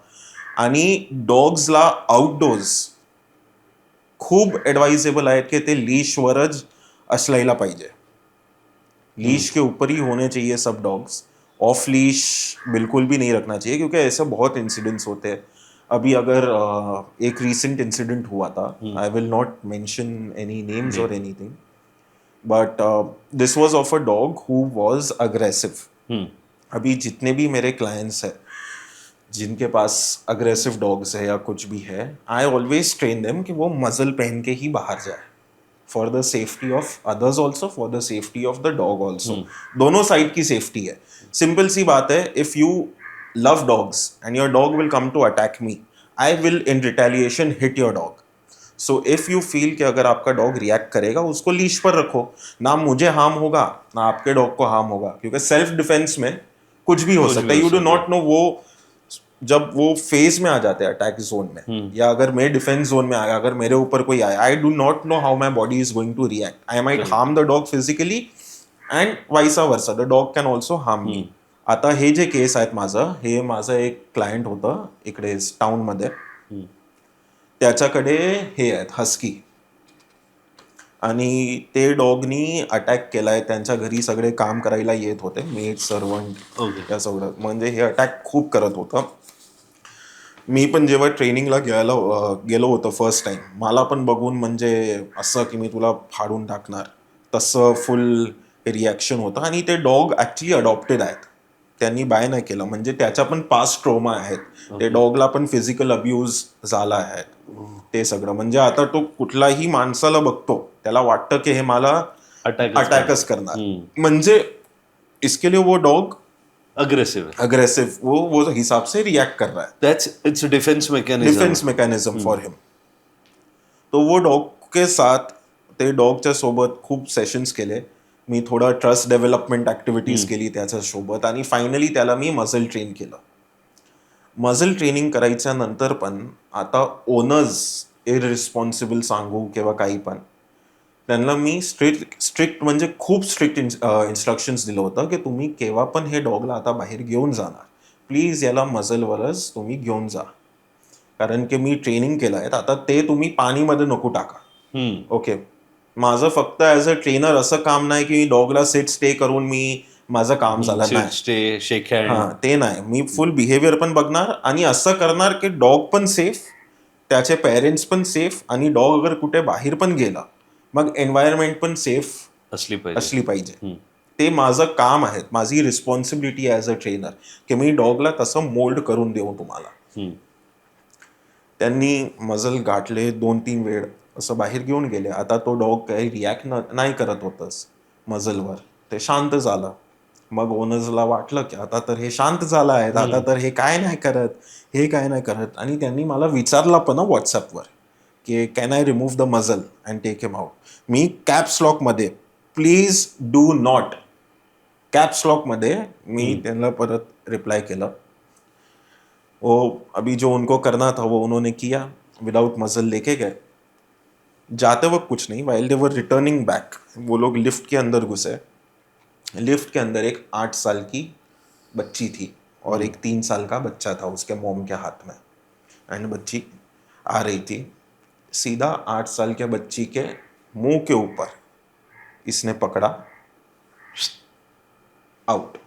आणि डॉग्सला आउटडोर्स खूप ॲडवाइजेबल आहेत की ते लीशवरच असलायला पाहिजे. लीश के ऊपर ही होने चाहिए सब डॉग्स. ऑफ लीश बिल्कुल भी नहीं रखना चाहिए, क्योंकि ऐसे बहुत इंसिडेंट्स होते हैं. अभी अगर एक रिसेंट इंसिडेंट हुआ था, I will not mention any names और एनीथिंग, बट दिस वाज ऑफ अ डॉग हु वाज अग्रेसिव. अभी जितने भी मेरे क्लाइंट्स हैं जिनके पास अग्रेसिव डॉग्स है या कुछ भी है, आई ऑलवेज ट्रेन देम कि वो मजल पहन के ही बाहर जाए, for the safety of others also, for the safety of the dog also. दोनों साइड की सेफ्टी है. सिंपल सी बात है, if you love dogs and your dog will come to attack me, I will in retaliation hit your dog. So if you feel कि अगर आपका dog react करेगा, उसको लीश पर रखो. ना मुझे हार्म होगा ना आपके डॉग को हार्म होगा, क्योंकि सेल्फ डिफेंस में कुछ भी हो सकता है. यू डू नॉट नो वो जब वो फेज में आ जाते हैं अटैक जोन में, या अगर मैं डिफेंस जोन में आया, अगर मेरे ऊपर कोई आया, I do not know how my body is going to react. I might harm the dog physically and vice versa, the dog can also harm me. आता हे जे केस आहेत माझं एक क्लायंट होतं इकडे टाउनमध्ये. त्याच्याकडे हे आहेत हस्की, आणि ते डॉगनी अटॅक केलाय. त्यांच्या घरी सगळे काम करायला येत होते, मेड सर्वंट या सगळं, म्हणजे हे अटॅक खूप करत होतं. मी पण जेव्हा ट्रेनिंगला गेलो होतो फर्स्ट टाइम, मला पण बघून म्हणजे असं की मी तुला फाडून टाकणार तसं फुल रिॲक्शन होतं. आणि ते डॉग ॲक्च्युली अडॉप्टेड आहेत, त्यांनी बाय नाही केलं, म्हणजे त्याच्या पण पास्ट ट्रोमा आहेत. ते डॉगला पण फिजिकल अब्यूज झाला आहे ते सगळं. म्हणजे आता तो कुठलाही माणसाला बघतो, त्याला वाटतं की हे मला अटॅकच करणार. म्हणजे इसके लिए वो डॉग अग्रेसिव वो हिसाब से रिएक्ट कर रहा है.
That's its defence
mechanism for him. तो वो डॉग के साथ, ते डॉगच्या सोबत खूप सेशन्स केले मी, थोडा ट्रस्ट डेव्हलपमेंट ऍक्टिव्हिटीज केली त्याच्या सोबत, आणि फायनली त्याला मी मसल ट्रेन केलं. मसल ट्रेनिंग करायच्या नंतर पण आता ओनर्स इररिस्पॉन्सिबल सांगू किंवा काही पण, त्यांना मी स्ट्रिक्ट म्हणजे खूप स्ट्रिक्ट इन्स्ट्रक्शन्स दिलं होतं की तुम्ही केव्हा पण हे डॉगला आता बाहेर घेऊन जाणार, प्लीज याला मजलवरच तुम्ही घेऊन जा. कारण की मी ट्रेनिंग केलं आहे, आता ते तुम्ही पाणीमध्ये नको टाका. ओके, माझं फक्त ॲज अ ट्रेनर असं काम नाही की डॉगला सिट स्टे करून मी माझं काम झालं नाही. हां, ते नाही. मी फुल बिहेवियर पण बघणार आणि असं करणार की डॉग पण सेफ, त्याचे पेरेंट्स पण सेफ, आणि डॉग अगर कुठे बाहेर पण गेला मग एन्व्हायरमेंट पण सेफ असली पाहिजे. ते माझं काम आहे, माझी रिस्पॉन्सिबिलिटी ॲज अ ट्रेनर की मी डॉगला तसं मोल्ड करून देऊ तुम्हाला. त्यांनी मजल गाठले 2-3 वेळ, असं बाहेर घेऊन गेले. आता तो डॉग काही रिॲक्ट नाही करत होतंच मजलवर, ते शांत झालं. मग ओनर्सला वाटलं की आता तर हे शांत झालं आहे, आता तर हे काय नाही करत. आणि त्यांनी मला विचारलं पण व्हॉट्सअपवर की can I remove the muzzle and take him out. मी कॅप्स लॉकमध्ये, please do not, caps lock मध्ये मी त्यांना परत रिप्लाय केलं. वो अभी जो उनको करना था वो उन्होंने किया, विदाउट मजल लेके गए. जाते वक्त कुछ नहीं, वाइल दे वर रिटर्निंग बैक वो लोग लिफ्ट के अंदर घुसे. लिफ्ट के अंदर एक 8 साल की बच्ची थी और एक 3 साल का बच्चा था उसके मॉम के हाथ में. एंड बच्ची आ रही थी, सीधा 8 साल के बच्ची के मुंह के ऊपर इसने पकड़ा, out,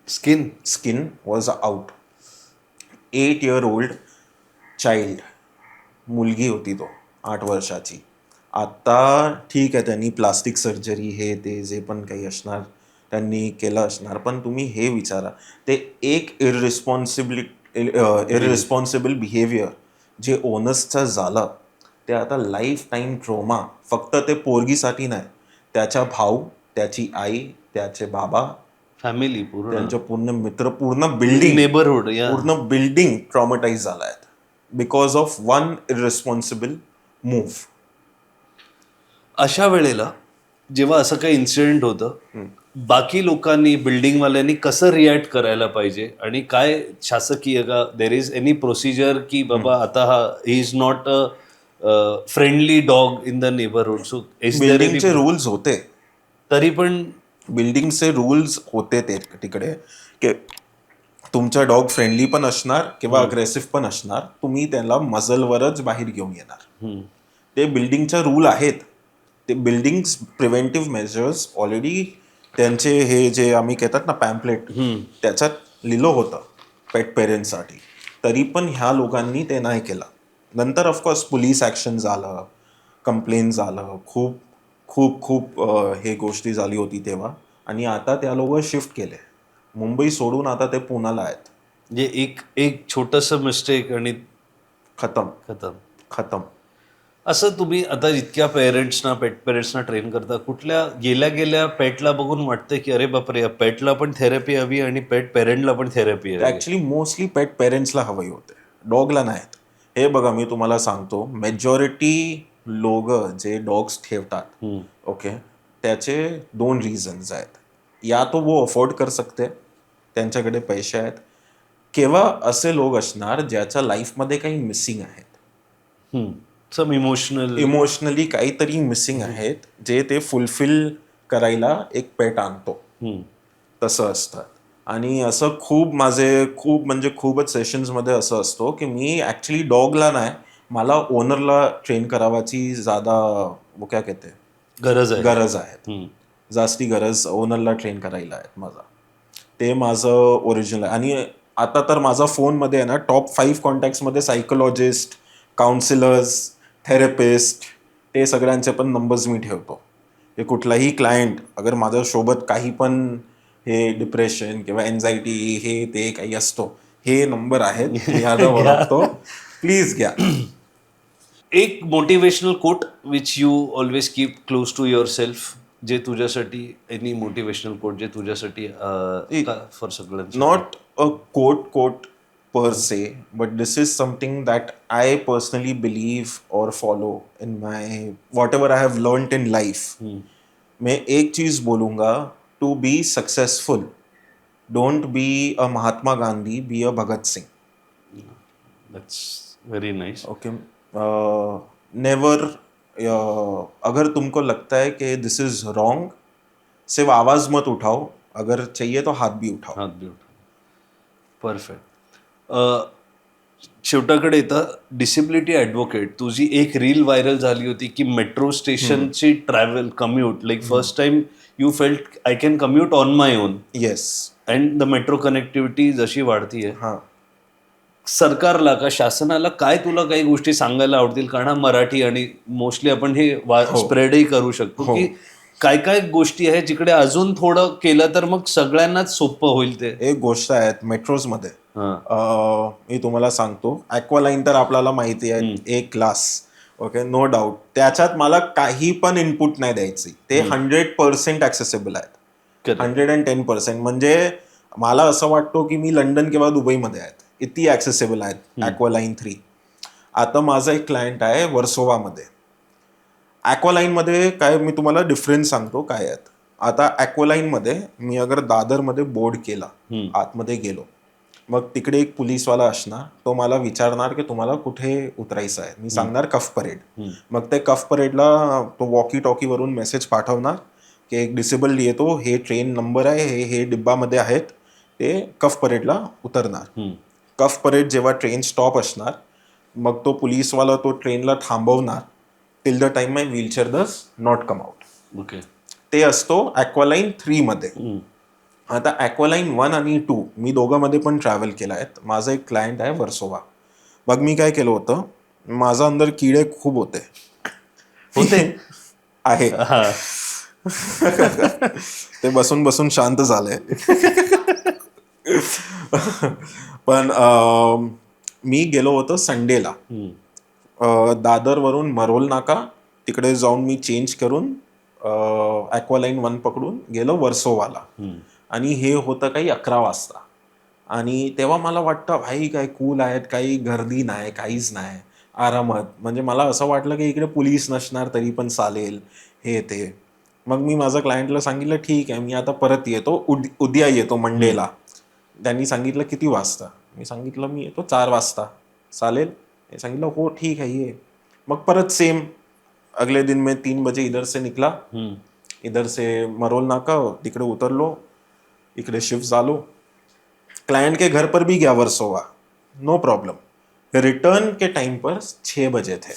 skin was out. 8-year-old child, मुलगी होती तो 8 वर्षाची. आता ठीक आहे, त्यांनी प्लास्टिक सर्जरी हे ते जे पण काही असणार त्यांनी केलं असणार, पण तुम्ही हे विचारा, ते एक इररिस्पॉन्सिबल बिहेवियर जे ओनर्सचं झालं, ते आता लाईफ टाईम ट्रोमा, फक्त ते पोरगीसाठी नाही, त्याचा भाऊ, त्याची आई, त्याचे बाबा,
फॅमिली पूर्ण,
त्यांचे पूर्ण मित्र, पूर्ण बिल्डिंग,
नेबरहुड,
पूर्ण बिल्डिंग ट्रॉमटाईज झाला आहे because of one irresponsible move.
अशा वेळेला जेव्हा असं काही इन्सिडेंट होतं, बाकी लोकांनी, बिल्डिंगवाल्यांनी कसं रिॲक्ट करायला पाहिजे, आणि काय शासकीय का देर इज एनी प्रोसिजर की बाबा आता हा is not a friendly dog in the neighbourhood, so
बिल्डिंगचे रूल्स होते
तरी पण
बिल्डिंगचे रूल्स होते ते तिकडे की तुमचा डॉग फ्रेंडली पण असणार किंवा अग्रेसिव्ह पण असणार, तुम्ही त्याला मजलवरच बाहेर घेऊन येणार. ते बिल्डिंगचा रूल आहेत. ते बिल्डिंग प्रिव्हेंटिव्ह मेजर्स ऑलरेडी त्यांचे हे जे आम्ही कहतात ना पॅम्पलेट, त्याच्यात लिहिलं होतं पेट पेरेंट्ससाठी. तरी पण ह्या लोकांनी ते नाही केलं. नंतर ऑफकोर्स पोलीस ॲक्शन झालं, कंप्लेन झालं, खूप खूप खूप हे गोष्टी झाली होती तेव्हा. आणि आता त्या लोक शिफ्ट केले मुंबई सोडून, आता ते पुण्याला आहेत.
म्हणजे एक एक छोटंसं मिस्टेक आणि
खतम
खतम.
खतम.
असं तुम्ही आता इतक्या पेरेंट्सना पेट पेरेंट्सना ट्रेन करता, कुठल्या गेल्या गेल्या पेटला बघून वाटतं की अरे बापरे, या पेटला पण थेरपी हवी आणि पेट पेरेंटला पण थेरपी हवी?
ॲक्च्युली मोस्टली पेट पेरेंट्सला हवं होते, डॉगला नाहीत. हे बघा मी तुम्हाला सांगतो, मेजॉरिटी लोक जे डॉग्स ठेवतात ओके, त्याचे 2 रिझन्स आहेत. या तो वो अफोर्ड कर सकते, त्यांच्याकडे पैसे आहेत, किंवा असे लोक असणार ज्याच्या लाईफमध्ये काही मिसिंग आहेत,
सम
इमोशनली काहीतरी मिसिंग आहेत, जे ते फुलफिल करायला एक पेट आणतो. तसं असतं. आणि असं खूप म्हणजे खूपच सेशन्समध्ये असं असतो की मी ॲक्च्युली डॉगला नाही, मला ओनरला ट्रेन करावाची ज्यादा वो क्या कहते
गरज
आहे. जास्ती गरज ओनरला ट्रेन करायला आहेत माझा. ते माझं ओरिजिनल आहे. आणि आता तर माझा फोनमध्ये आहे ना टॉप 5 कॉन्टॅक्ट्समध्ये सायकोलॉजिस्ट, काउन्सिलर्स, थेरपिस्ट, ते सगळ्यांचे पण नंबर्स मी ठेवतो. की कुठलाही क्लायंट अगर माझ्यासोबत काही पण हे डिप्रेशन किंवा एन्झायटी हे ते काही असतो, हे नंबर आहेत, मी आता ओळखतो, प्लीज घ्या.
एक motivational quote which you always keep close to your self, जे तुझ्यासाठी एनी मोटिवेशनल कोट जे तुझ्यासाठी फॉर सगळ्यांसाठी?
Not a quote per se, but this is something that I personally believe or follow in my whatever I have learned in life. मैं एक चीज बोलूंगा, to be successful don't be a Mahatma Gandhi, be a Bhagat Singh.
That's very nice.
Okay, never, अगर तुमको लगता है कि दिस is wrong, सिर्फ आवाज मत उठाओ, अगर चाहिए तो हाथ भी उठाओ.
हात देऊ. परफेक्ट. शेवटाकडे येतं, डिसेबिलिटी ॲडव्होकेट, तुझी एक रील व्हायरल झाली होती की metro स्टेशनची travel commute, like first time you felt I can commute on my on.
Yes.
And the metro connectivity जशी वाढतीये,
हां.
सरकारला का शासनाला काय तुला काही गोष्टी सांगायला आवडतील? कारण हा मराठी आणि मोस्टली आपण हे स्प्रेडही करू शकतो की काय काय गोष्टी आहेत जिकडे अजून थोडं केलं तर मग सगळ्यांनाच सोपं होईल. ते
एक गोष्ट आहेत मेट्रोजमध्ये, मी तुम्हाला सांगतो, ॲक्वालाईन तर आपल्याला माहिती आहे, एक क्लास, ओके, नो डाऊट, त्याच्यात मला काही पण इनपुट नाही द्यायची, ते 100% ॲक्सेसिबल आहेत. 110%. म्हणजे मला असं वाटतो की मी लंडन किंवा दुबईमध्ये आहेत, इतकी ॲक्सेसिबल आहेत ॲक्वालाईन 3. आता माझा एक क्लायंट आहे वर्सोवामध्ये. ॲक्वालाईनमध्ये काय, मी तुम्हाला डिफरन्स सांगतो काय आहेत. आता ॲक्वालाईनमध्ये मी अगर दादरमध्ये बोर्ड केला, आतमध्ये गेलो, मग तिकडे एक पोलीसवाला असणार, तो मला विचारणार की तुम्हाला कुठे उतरायचं आहे. मी सांगणार कफ परेड. मग ते कफ परेडला तो वॉकी टॉकीवरून मेसेज पाठवणार की एक डिसेबल्ड येतो, हे ट्रेन नंबर आहे, हे डिब्बामध्ये आहेत, ते कफ परेडला उतरणार. कफ परेड जेव्हा ट्रेन स्टॉप असणार, मग तो पोलीसवाला तो ट्रेनला थांबवणार, till the time my wheelchair does not come out.
Okay.
ते असतो ॲक्वालाईन 3 मध्ये. आता ॲक्वालाईन 1 आणि 2 मी दोघांमध्ये पण ट्रॅव्हल केला आहे. माझं एक क्लायंट आहे वर्सोवा. मग मी काय केलं होतं, माझा अंदर किडे खूप होते आहे. ते बसून बसून शांत झाले. पण मी गेलो होतो संडेला, दादरवरून मरोल नाका तिकडे जाऊन मी चेंज करून ॲक्वालाईन 1 पकडून गेलो वर्सोवाला. आणि हे होतं काही 11 वाजता. आणि तेव्हा मला वाटतं भाई काय कूल आहेत, काही गर्दी नाही, काहीच नाही, आरामात. म्हणजे मला असं वाटलं की इकडे पोलीस नसणार तरी पण चालेल, हे ते. मग मी माझ्या क्लायंटला सांगितलं ठीक आहे, मी आता परत येतो, उद्या येतो मंडेला. त्यांनी सांगितलं किती वाजता, मी सांगितलं मी येतो 4 वाजता, चालेल? हे सांगितलं हो ठीक आहे ये. मग परत सेम, अगले दिन मैं 3 बजे इधर से निकला, इधर से मरोल नाका तिकडे उतरलो, इकडे शिफ्ट झालो, क्लाइंट के घर पर भी गया वर्सोवा, नो प्रॉब्लम। रिटर्न के टाइम पर 6 बजे थे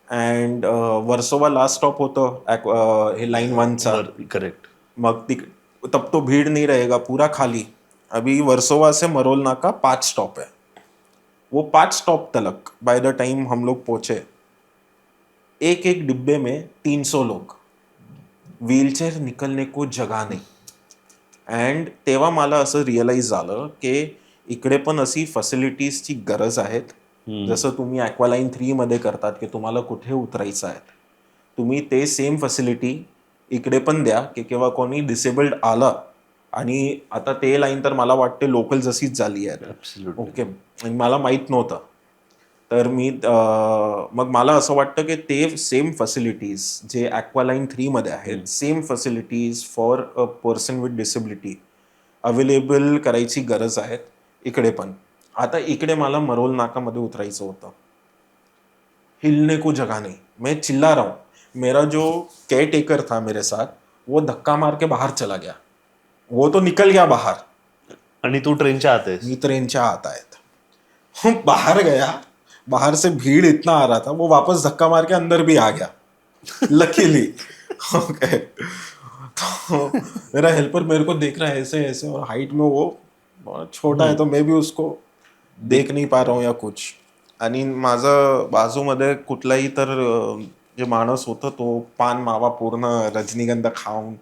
एंड वर्सोवा लास्ट स्टॉप होतं हे लाइन 1चा,
करेक्ट.
मग तब तो भीड़ नहीं रहेगा, पूरा खाली। अभी वर्सोवा से मरोल नाका 5 स्टॉप है, वो 5 स्टॉप तलक बाय द टाइम हम लोग पहुंचे, एक एक डिब्बे में 300 लोग, व्हीलचेअर निकलने को जगा नाही. अँड तेव्हा मला असं रिअलाइज झालं की इकडे पण अशी फॅसिलिटीजची गरज आहेत. जसं तुम्ही ॲक्वालाईन 3 मध्ये करतात की तुम्हाला कुठे उतरायचं आहे, तुम्ही ते सेम फॅसिलिटी इकडे पण द्या की केव्हा कोणी डिसेबल्ड आला. आणि आता ते लाईन तर मला वाटते लोकल जशीच झाली आहे.
ॲब्सोल्युटली.
ओके, आणि मला माहीत नव्हतं. तर मी मग मला असं वाटतं की ते सेम फॅसिलिटीज जे ॲक्वालाईन 3 मध्ये आहेत, same facilities for a person with disability available करायची गरज आहे इकडे पण. आता इकडे मला मरोल नाकामध्ये उतरायचं होतं, हिलने को जगह नहीं, मैं चिल्ला रहा हूँ. मेरा जो केयर टेकर था मेरे साथ, वो धक्का मार के बाहर चला गया, वो तो निकल गया बाहर.
आणि तू ट्रेनच्या आत आहेस.
मी ट्रेनच्या आत आहेत, हूँ बाहर गया, बाहर से भीड़ इतना आ रहा था, वो वापस धक्का मार के अंदर भी आ गया लकीली. ओके, तो मेरा हेल्पर मेरे को देख रहा है ऐसे ऐसे, और हाइट में वो बहुत छोटा है तो मैं भी उसको देख नहीं पा रहा हूँ या कुछ. आणि माझं बाजूमध्ये कुठलाही तर जे माणूस होतं तो पान मावा पूर्ण रजनीगंधा खाऊन,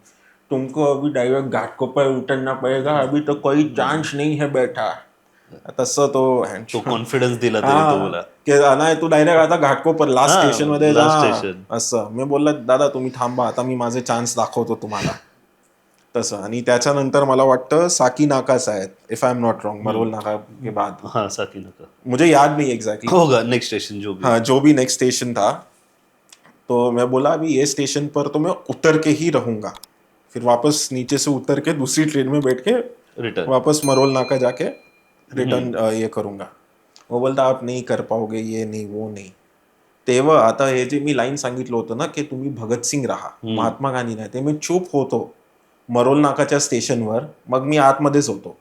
तुमको अभी डायरेक्ट घाट को पर उतरना पड़ेगा, अभी तो कोई चांस नहीं है बेटा, तसं तो
तो कॉन्फिडन्स दिला तरी तो बोला.
की नाही तू डायरेक्ट आता घाटकोपर लास्ट स्टेशन मध्ये जा,
last station.
असं. मी बोलला दादा तुम्ही थांबा, आता मी माझे चान्स दाखवतो तुम्हाला, तसं. आणि त्याच्यानंतर मला वाटतं साकी नाकाच आहेत, if I am not wrong, Marol नाका के बाद.
हाँ, साकी नका
मुझे याद नहीं एग्जैक्टली.
होगा नेक्स्ट स्टेशन जो भी.
हाँ, जो भी नेक्स्ट स्टेशन था. तो मैं बोला अभी ये स्टेशन पर तो मैं उतर के ही रहूंगा, फिर वापस नीचे से उतर के दूसरी ट्रेन में बैठ के
रिटर्न.
वापस मरोल नाका जाके रिटर्न ये करूंगा. वो बोलता आप नहीं कर पाओगे, ये नहीं वो नाही. तेव्हा आता हे जे मी लाईन सांगितलं होतं ना की तुम्ही भगतसिंग राहा, महात्मा गांधी नाही, ते मी चूप होतो मरोल नाकाच्या स्टेशनवर. मग मी आतमध्येच होतो,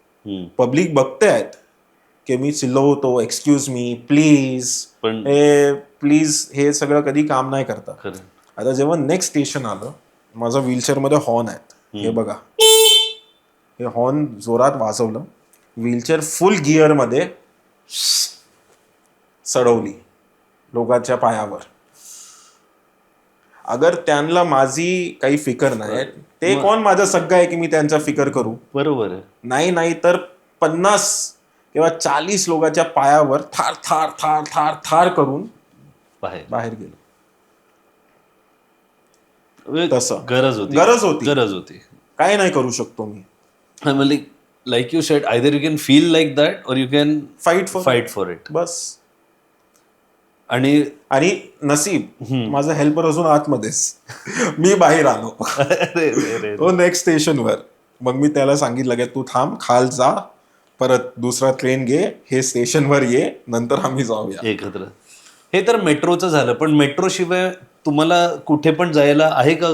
पब्लिक बघते आहेत की मी चिल्लवतो एक्सक्यूज मी प्लीज,
पण
हे प्लीज, हे सगळं कधी काम नाही करता.
खरं.
आता जेव्हा नेक्स्ट स्टेशन आलं, माझा व्हीलचेअरमध्ये हॉर्न आहेत, हे बघा, हे हॉर्न जोरात वाजवलं, व्हीलचेअर फुल गिअरमध्ये चढवली लोकांच्या पायावर. अगर त्यांना माझी काही फिकर नाही, ते कोण माझा सगळं आहे की मी त्यांचा फिकर करू.
बरोबर आहे.
नाही तर 50 किंवा 40 लोकांच्या पायावर थार थार थार थार थार करून बाहेर गेलो. तसं
गरज होती.
काय नाही करू शकतो मी.
म्हणजे like you said, either you can feel like that और you can fight for it.
बस.
आणि
नसीब माझा हेल्पर अजून आतमध्येच, मी बाहेर आलो तो नेक्स्ट स्टेशनवर. मग मी त्याला सांगितलं की तू थांब, खाल जा, परत दुसरा ट्रेन घे, हे स्टेशनवर ये, नंतर आम्ही जाऊया
एकत्र. हे तर मेट्रोचं झालं, पण मेट्रो शिवाय तुम्हाला कुठे पण जायला आहे का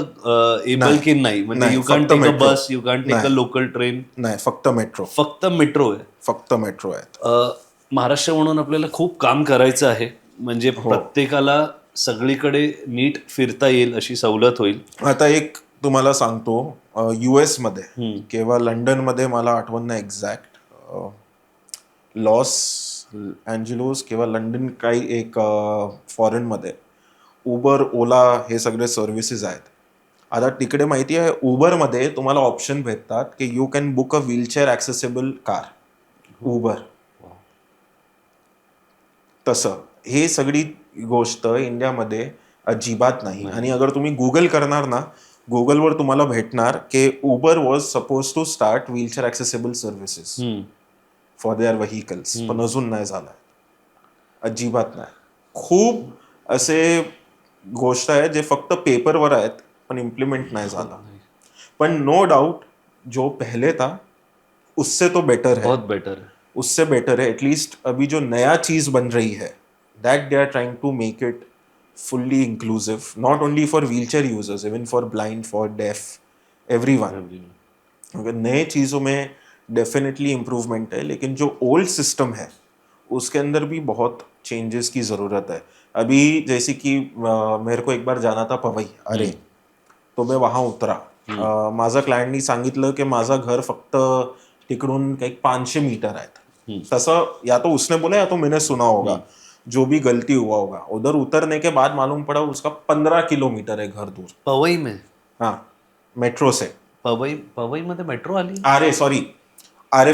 एबल की नाही? म्हणजे you can take a bus, you can take a local train?
नाही, फक्त मेट्रो आहे. फक्त मेट्रो आहे.
महाराष्ट्र म्हणून आपल्याला खूप काम करायचं आहे, म्हणजे प्रत्येकाला सगळीकडे नीट फिरता येईल अशी सवलत होईल.
आता एक तुम्हाला सांगतो, US मध्ये किंवा लंडनमध्ये, मला आठवण नाही एक्झॅक्ट, लॉस एंजलोस किंवा लंडन, काही एक फॉरेनमध्ये उबर, ओला, हे सगळे सर्व्हिसेस आहेत. आता तिकडे माहिती आहे, उबरमध्ये तुम्हाला ऑप्शन भेटतात की you can book a wheelchair accessible car, Uber. तसं हे सगळी गोष्ट इंडियामध्ये अजिबात नाही. आणि अगर तुम्ही गुगल करणार ना, गुगलवर तुम्हाला भेटणार की Uber was suppose to start wheelchair accessible services for their vehicles, पण अजून नाही झालं, अजिबात नाही. खूप असे गोष्ट आहे जे फक्त पेपरवर आहेत पण इम्प्लिमेंट नहीं झाला. पण नो डाउट जो पहले था उससे तो बेटर है,
बहुत बेटर है,
उससे बेटर है. एटलीस्ट अभी जो नया चीज बन रही है that they are trying to make it fully inclusive, not only for wheelchair users, even for blind, for deaf, everyone. Okay, नए चीज़ों में डेफिनेटली इम्प्रूवमेंट है, लेकिन जो ओल्ड सिस्टम है उसके अंदर भी बहुत चेंजेस की ज़रूरत है. अभी जैसे कि मेरे को एक बार जाना था पवई, अरे तो मी वहाँ उतरा. माझा क्लायंटनी सांगितलं की माझं घर फक्त तिकडून काही 500 मीटर आहेत. तसं या तो उसने बोला या तो मैंने सुना होगा, जो भी गलती हुआ होगा. उधर उतरने के बाद मालूम पड़ा उसका 15 किलोमीटर है घर दूर.
पवई में?
हाँ, मेट्रो से.
पवई मध्ये मेट्रो आली?
Aarey sorry, Aarey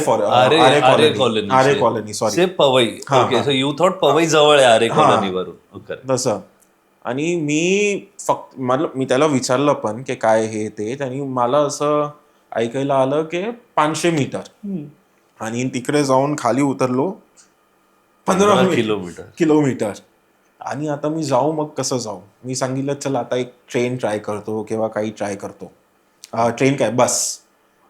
colony sorry.
Say Powai. Okay, so you thought Powai जवळ आहे आरे कॉलनीवरून.
तसं. आणि मी फक्त मी त्याला विचारलं पण की काय हे ते, त्यांनी मला असं ऐकायला आलं की 500 मीटर. आणि तिकडे जाऊन खाली उतरलो 15 किलोमीटर. आणि आता मी जाऊ, मग कसं जाऊ. मी सांगितलं चल आता एक ट्रेन ट्राय करतो किंवा काही ट्राय करतो. ट्रेन काय, बस.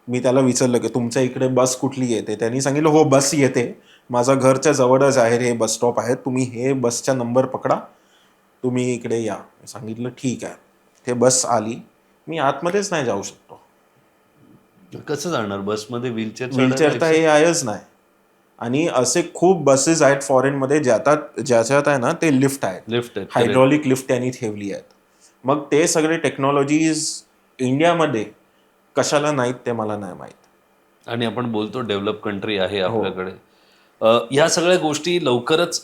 मी त्याला विचारलं की तुमच्या इकडे बस कुठली येते. त्यांनी सांगितलं हो बस येते, माझा घरच्या जवळच आहे, हे बस स्टॉप आहे, तुम्ही हे बसचा नंबर पकडा, तुम्ही इकडे या. सांगितलं ठीक आहे. ते बस आली, मी आतमध्येच नाही जाऊ शकतो.
कसं जाणार बसमध्ये?
व्हीलचेअर तर हे आहेच नाही. आणि असे खूप बसेस आहेत फॉरेनमध्ये ज्याच्यात आहे ना ते लिफ्ट आहेत, हायड्रॉलिक लिफ्ट त्यांनी ठेवली आहेत. मग ते सगळे टेक्नॉलॉजीज इंडियामध्ये कशाला नाहीत ते मला नाही माहीत.
आणि आपण बोलतो डेव्हलप कंट्री आहे आपल्याकडे. ह्या सगळ्या गोष्टी लवकरच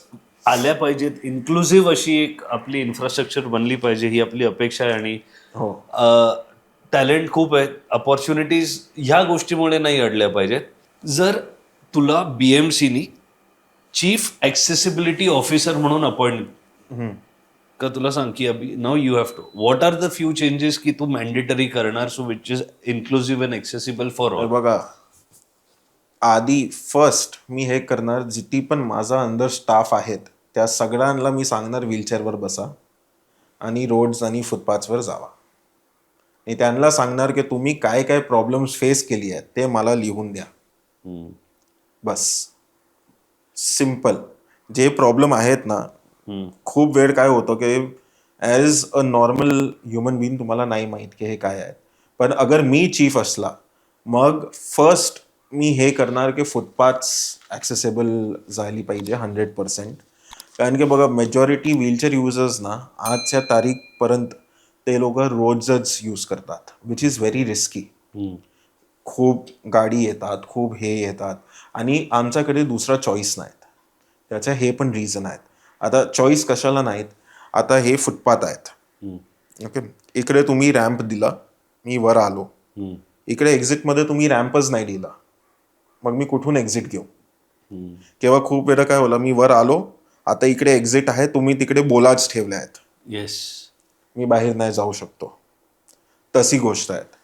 आल्या पाहिजेत. इन्क्लुझिव्ह अशी एक आपली इन्फ्रास्ट्रक्चर बनली पाहिजे, ही आपली अपेक्षा आहे. आणि टॅलेंट खूप आहेत, अपॉर्च्युनिटीज ह्या गोष्टीमुळे नाही अडल्या पाहिजेत. जर तुला BMCनी चीफ ॲक्सेसिबिलिटी ऑफिसर म्हणून अपॉइंट का, तुला सांग की अभि now you have to, what are the few changes की तू मॅन्डेटरी करणार so which is inclusive and accessible for all?
बघा, आधी फर्स्ट मी हे करणार, जिथे पण माझा अंडर स्टाफ आहेत त्या सगळ्यांना मी सांगणार व्हीलचेअरवर बसा आणि रोड्स आणि फुटपाथवर जावा. आणि त्यांना सांगणार की तुम्ही काय काय प्रॉब्लेम्स फेस केली आहेत ते मला लिहून द्या. बस, सिम्पल. जे प्रॉब्लेम आहेत ना, खूप वेळ काय होतं की as a normal human being तुम्हाला नाही माहीत की हे काय आहे. पण अगर मी चीफ असला, मग फर्स्ट मी हे करणार की फुटपाथ्स ॲक्सेसेबल झाली पाहिजे 100%. कारण की बघा, मेजॉरिटी व्हीलचेअर युजर्स ना आजच्या तारीखपर्यंत ते लोक रोजच यूज करतात, विच इज व्हेरी रिस्की. खूप गाडी येतात, खूप हे येतात, आणि आमच्याकडे दुसरा चॉईस नाहीत. त्याच्या हे पण रिझन आहेत. आता चॉईस कशाला नाहीत, आता हे फुटपाथ आहेत, ओके, इकडे तुम्ही रॅम्प दिला, मी वर आलो. इकडे एक्झिटमध्ये तुम्ही रॅम्पच नाही दिला, मग मी कुठून एक्झिट घेऊ. किंवा खूप वेळा काय होला, मी वर आलो, आता इकडे एक्झिट आहे, तुम्ही तिकडे बोलाच ठेवले आहेत,
येस,
मी बाहेर नाही जाऊ शकतो. तशी गोष्ट आहेत.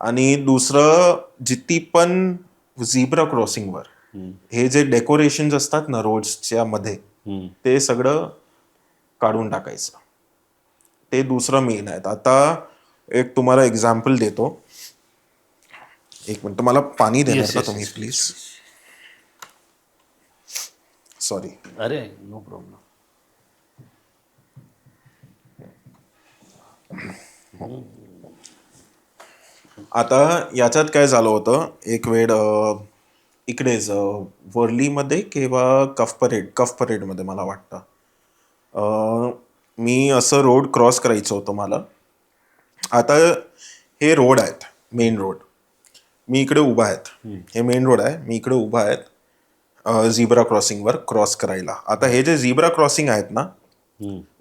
आणि दुसरं, जिथे पण झिब्रा क्रॉसिंगवर हे जे डेकोरेशन्स असतात ना रोड्सच्या मध्ये, ते सगळं काढून टाकायचं. ते दुसरं मेन आहेत. आता एक तुम्हाला एक्झाम्पल देतो, एक मिनिट, मला पाणी देणार का तुम्ही प्लीज? सॉरी.
अरे नो प्रॉब्लेम.
आता याच्यात काय झालं होतं, एक वेळ इकडेच वर्लीमध्ये किंवा कफ परेडमध्ये मला वाटतं, मी असं रोड क्रॉस करायचं होतं मला. आता हे रोड आहेत, मेन रोड, मी इकडे उभा आहेत, हे मेन रोड आहे, मी इकडे उभा आहेत झिब्रा क्रॉसिंगवर क्रॉस करायला. आता हे जे झिब्रा क्रॉसिंग आहेत ना,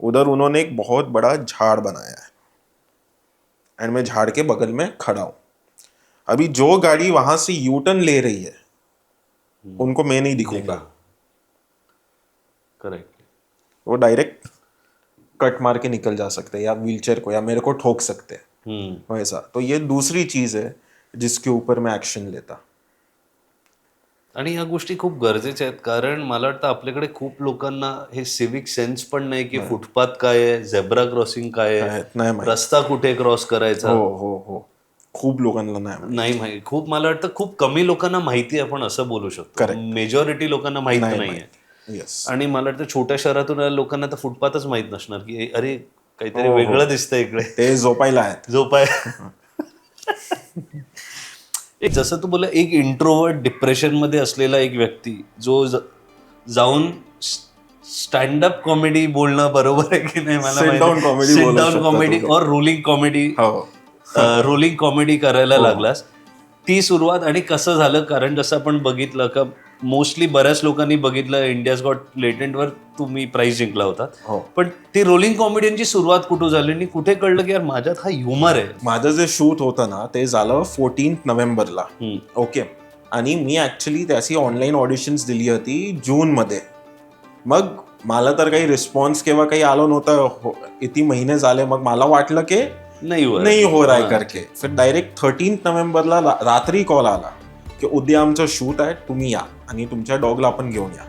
उधर उन्होंने एक बहुत बड़ा झाड़ बनाया है एंड मैं झाड़ के बगल में खड़ा हूँ. अभी जो गाड़ी वहां से यू टर्न ले रही है उनको मैं नहीं दिखूंगा.
करेक्ट.
वो डायरेक्ट कट मार के निकल जा सकते हैं, या व्हीलचेयर को, या मेरे को ठोक सकते हैं वैसा. तो ये दूसरी चीज है जिसके ऊपर मैं ऍक्शन लेता.
आणि ह्या गोष्टी खूप गरजेच्या आहेत, कारण मला वाटतं आपल्याकडे खूप लोकांना हे सिव्हिक सेन्स पण नाही की फुटपाथ काय आहे, झेब्रा क्रॉसिंग काय आहे, रस्ता कुठे क्रॉस करायचा.
हो हो हो, खूप लोकांना
नाही माहिती. खूप, मला वाटतं खूप कमी लोकांना माहिती आहे, आपण असं बोलू शकतो. मेजॉरिटी लोकांना माहिती नाहीये.
येस.
आणि मला वाटतं छोट्या शहरातून आलेल्या लोकांना तर फुटपाथच माहित नसणार की अरे काहीतरी वेगळं दिसतंय इकडे
ते झोपायला आहेत.
झोपाय. एक जसं तू बोला एक इंट्रोवर्ट डिप्रेशन मध्ये असलेला एक व्यक्ती जो जाऊन स्टँडअप कॉमेडी बोलणं बरोबर आहे की नाही मला
Sit down comedy बोलू
डाऊन
शकता
कॉमेडी
तुम्ही.
और रोलिंग कॉमेडी
हो.
रोलिंग कॉमेडी करायला लागलास ती सुरुवात आणि कसं झालं कारण जसं आपण बघितलं का मोस्टली बऱ्याच लोकांनी बघितलं इंडियाज गॉट लेटेंटवर तुम्ही प्राइज जिंकला होता
हो.
पण ती रोलिंग कॉमेडियनची सुरुवात कुठं झाली आणि कुठे कळलं की यार माझ्यात हा ह्युमर आहे.
माझं जे शूट होतं ना ते झालं 14 नोव्हेंबरला. ओके. आणि मी ऍक्च्युली त्याची ऑनलाईन ऑडिशन्स दिली होती जूनमध्ये. मग मला तर काही रिस्पॉन्स किंवा काही आलो नव्हतं. किती महिने झाले मग मला वाटलं की नाही हो रहा है करके. फिर डायरेक्ट 13 नोव्हेंबरला रात्री कॉल आला की उद्या आमचं शूट आहे, तुम्ही या आणि तुमच्या डॉगला आपण घेऊन या.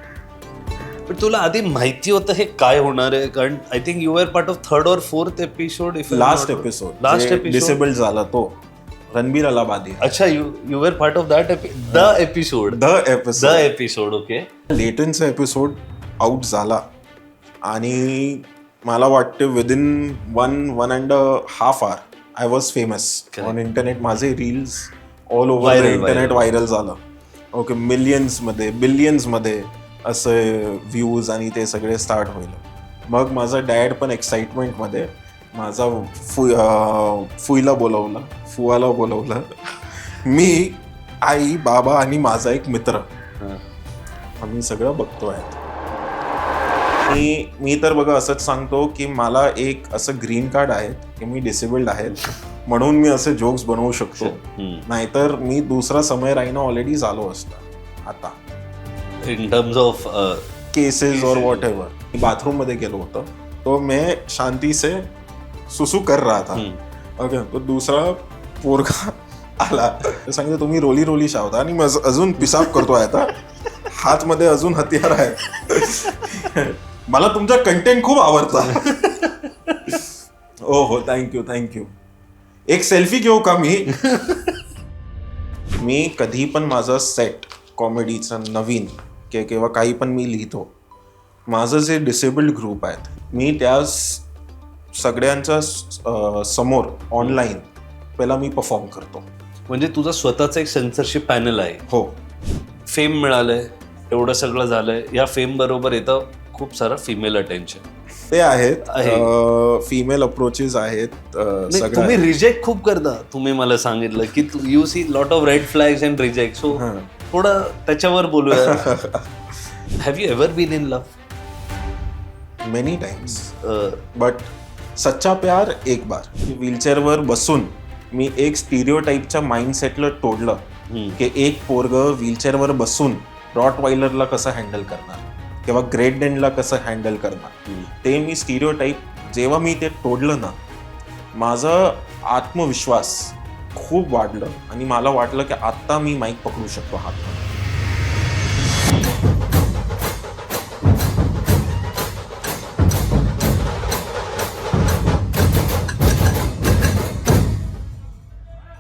पण तुला आधी माहिती होतं हे काय होणार आहे कारण I think you are part of 3rd or 4th episode.
Last episode disabled झाला तो रणबीर अलाहाबादी.
अच्छा you are part of that the episode. Okay.
लेटनचा एपिसोड आउट झाला आणि मला वाटतं within 1.5 hour I was famous on internet. माझे reels all over the internet viral झालं. ओके. मिलियन्समध्ये बिलियन्समध्ये असे व्ह्यूज आणि ते सगळे स्टार्ट होईल. मग माझा डॅड पण एक्साइटमेंटमध्ये माझा फुवाला बोलवलं मी, आई, बाबा आणि माझा एक मित्र आम्ही सगळं बघतो आहे. मी तर बघा असंच सांगतो की मला एक असं ग्रीन कार्ड आहे की मी डिसेबल्ड आहे म्हणून मी असे जोक्स बनवू शकतो. नाहीतर मी दुसरा समय राहीनं ऑलरेडी झालो असतं आता
इन टर्म्स ऑफ
केसेस और वॉट एव्हर. मी बाथरूम मध्ये गेलो होतो तो मैं शांती से सुसू कर रहा था. ओके. तो दुसरा पोरगा आला सांगितलं तुम्ही रोली शावता आणि मी अजून पिसाब करतोय आता हात मध्ये अजून हत्यार आहे. मला तुमचा कंटेंट खूप आवडता. हो थँक्यू. एक सेल्फी घेऊ का मी कधी पण माझा सेट कॉमेडीचा नवीन किंवा काही पण मी लिहितो. माझं जे डिसेबल्ड ग्रुप आहेत मी त्या सगळ्यांच्या समोर ऑनलाईन पहिला मी परफॉर्म करतो.
म्हणजे तुझा स्वतःचा एक सेन्सरशिप पॅनल आहे.
हो.
फेम मिळालंय एवढं सगळं झालंय. या फेम बरोबर येतं खूप सारं फिमेल अटेन्शन.
ते आहेत फिमेल अप्रोचेस आहेत.
तुम्ही रिजेक्ट खूप करता. तुम्ही मला सांगितलं की you see lot of red flags and reject. So थोडं त्याच्यावर बोलूया. Have you ever been in love?
Many times. But सच्चा प्यार एक बार. व्हीलचेअरवर बसून मी एक स्टिरियोटाईपच्या माइंडसेटला तोडलं की एक पोरगं व्हीलचेअरवर बसून रॉटवायलरला कसं हँडल करणार किंवा ग्रेट डेनला कसं हँडल करणार. ते मी स्टिरियोटाईप जेव्हा मी ते तोडलं ना माझा आत्मविश्वास खूप वाढलं आणि मला वाटलं की आत्ता मी माईक पकडू शकतो हात.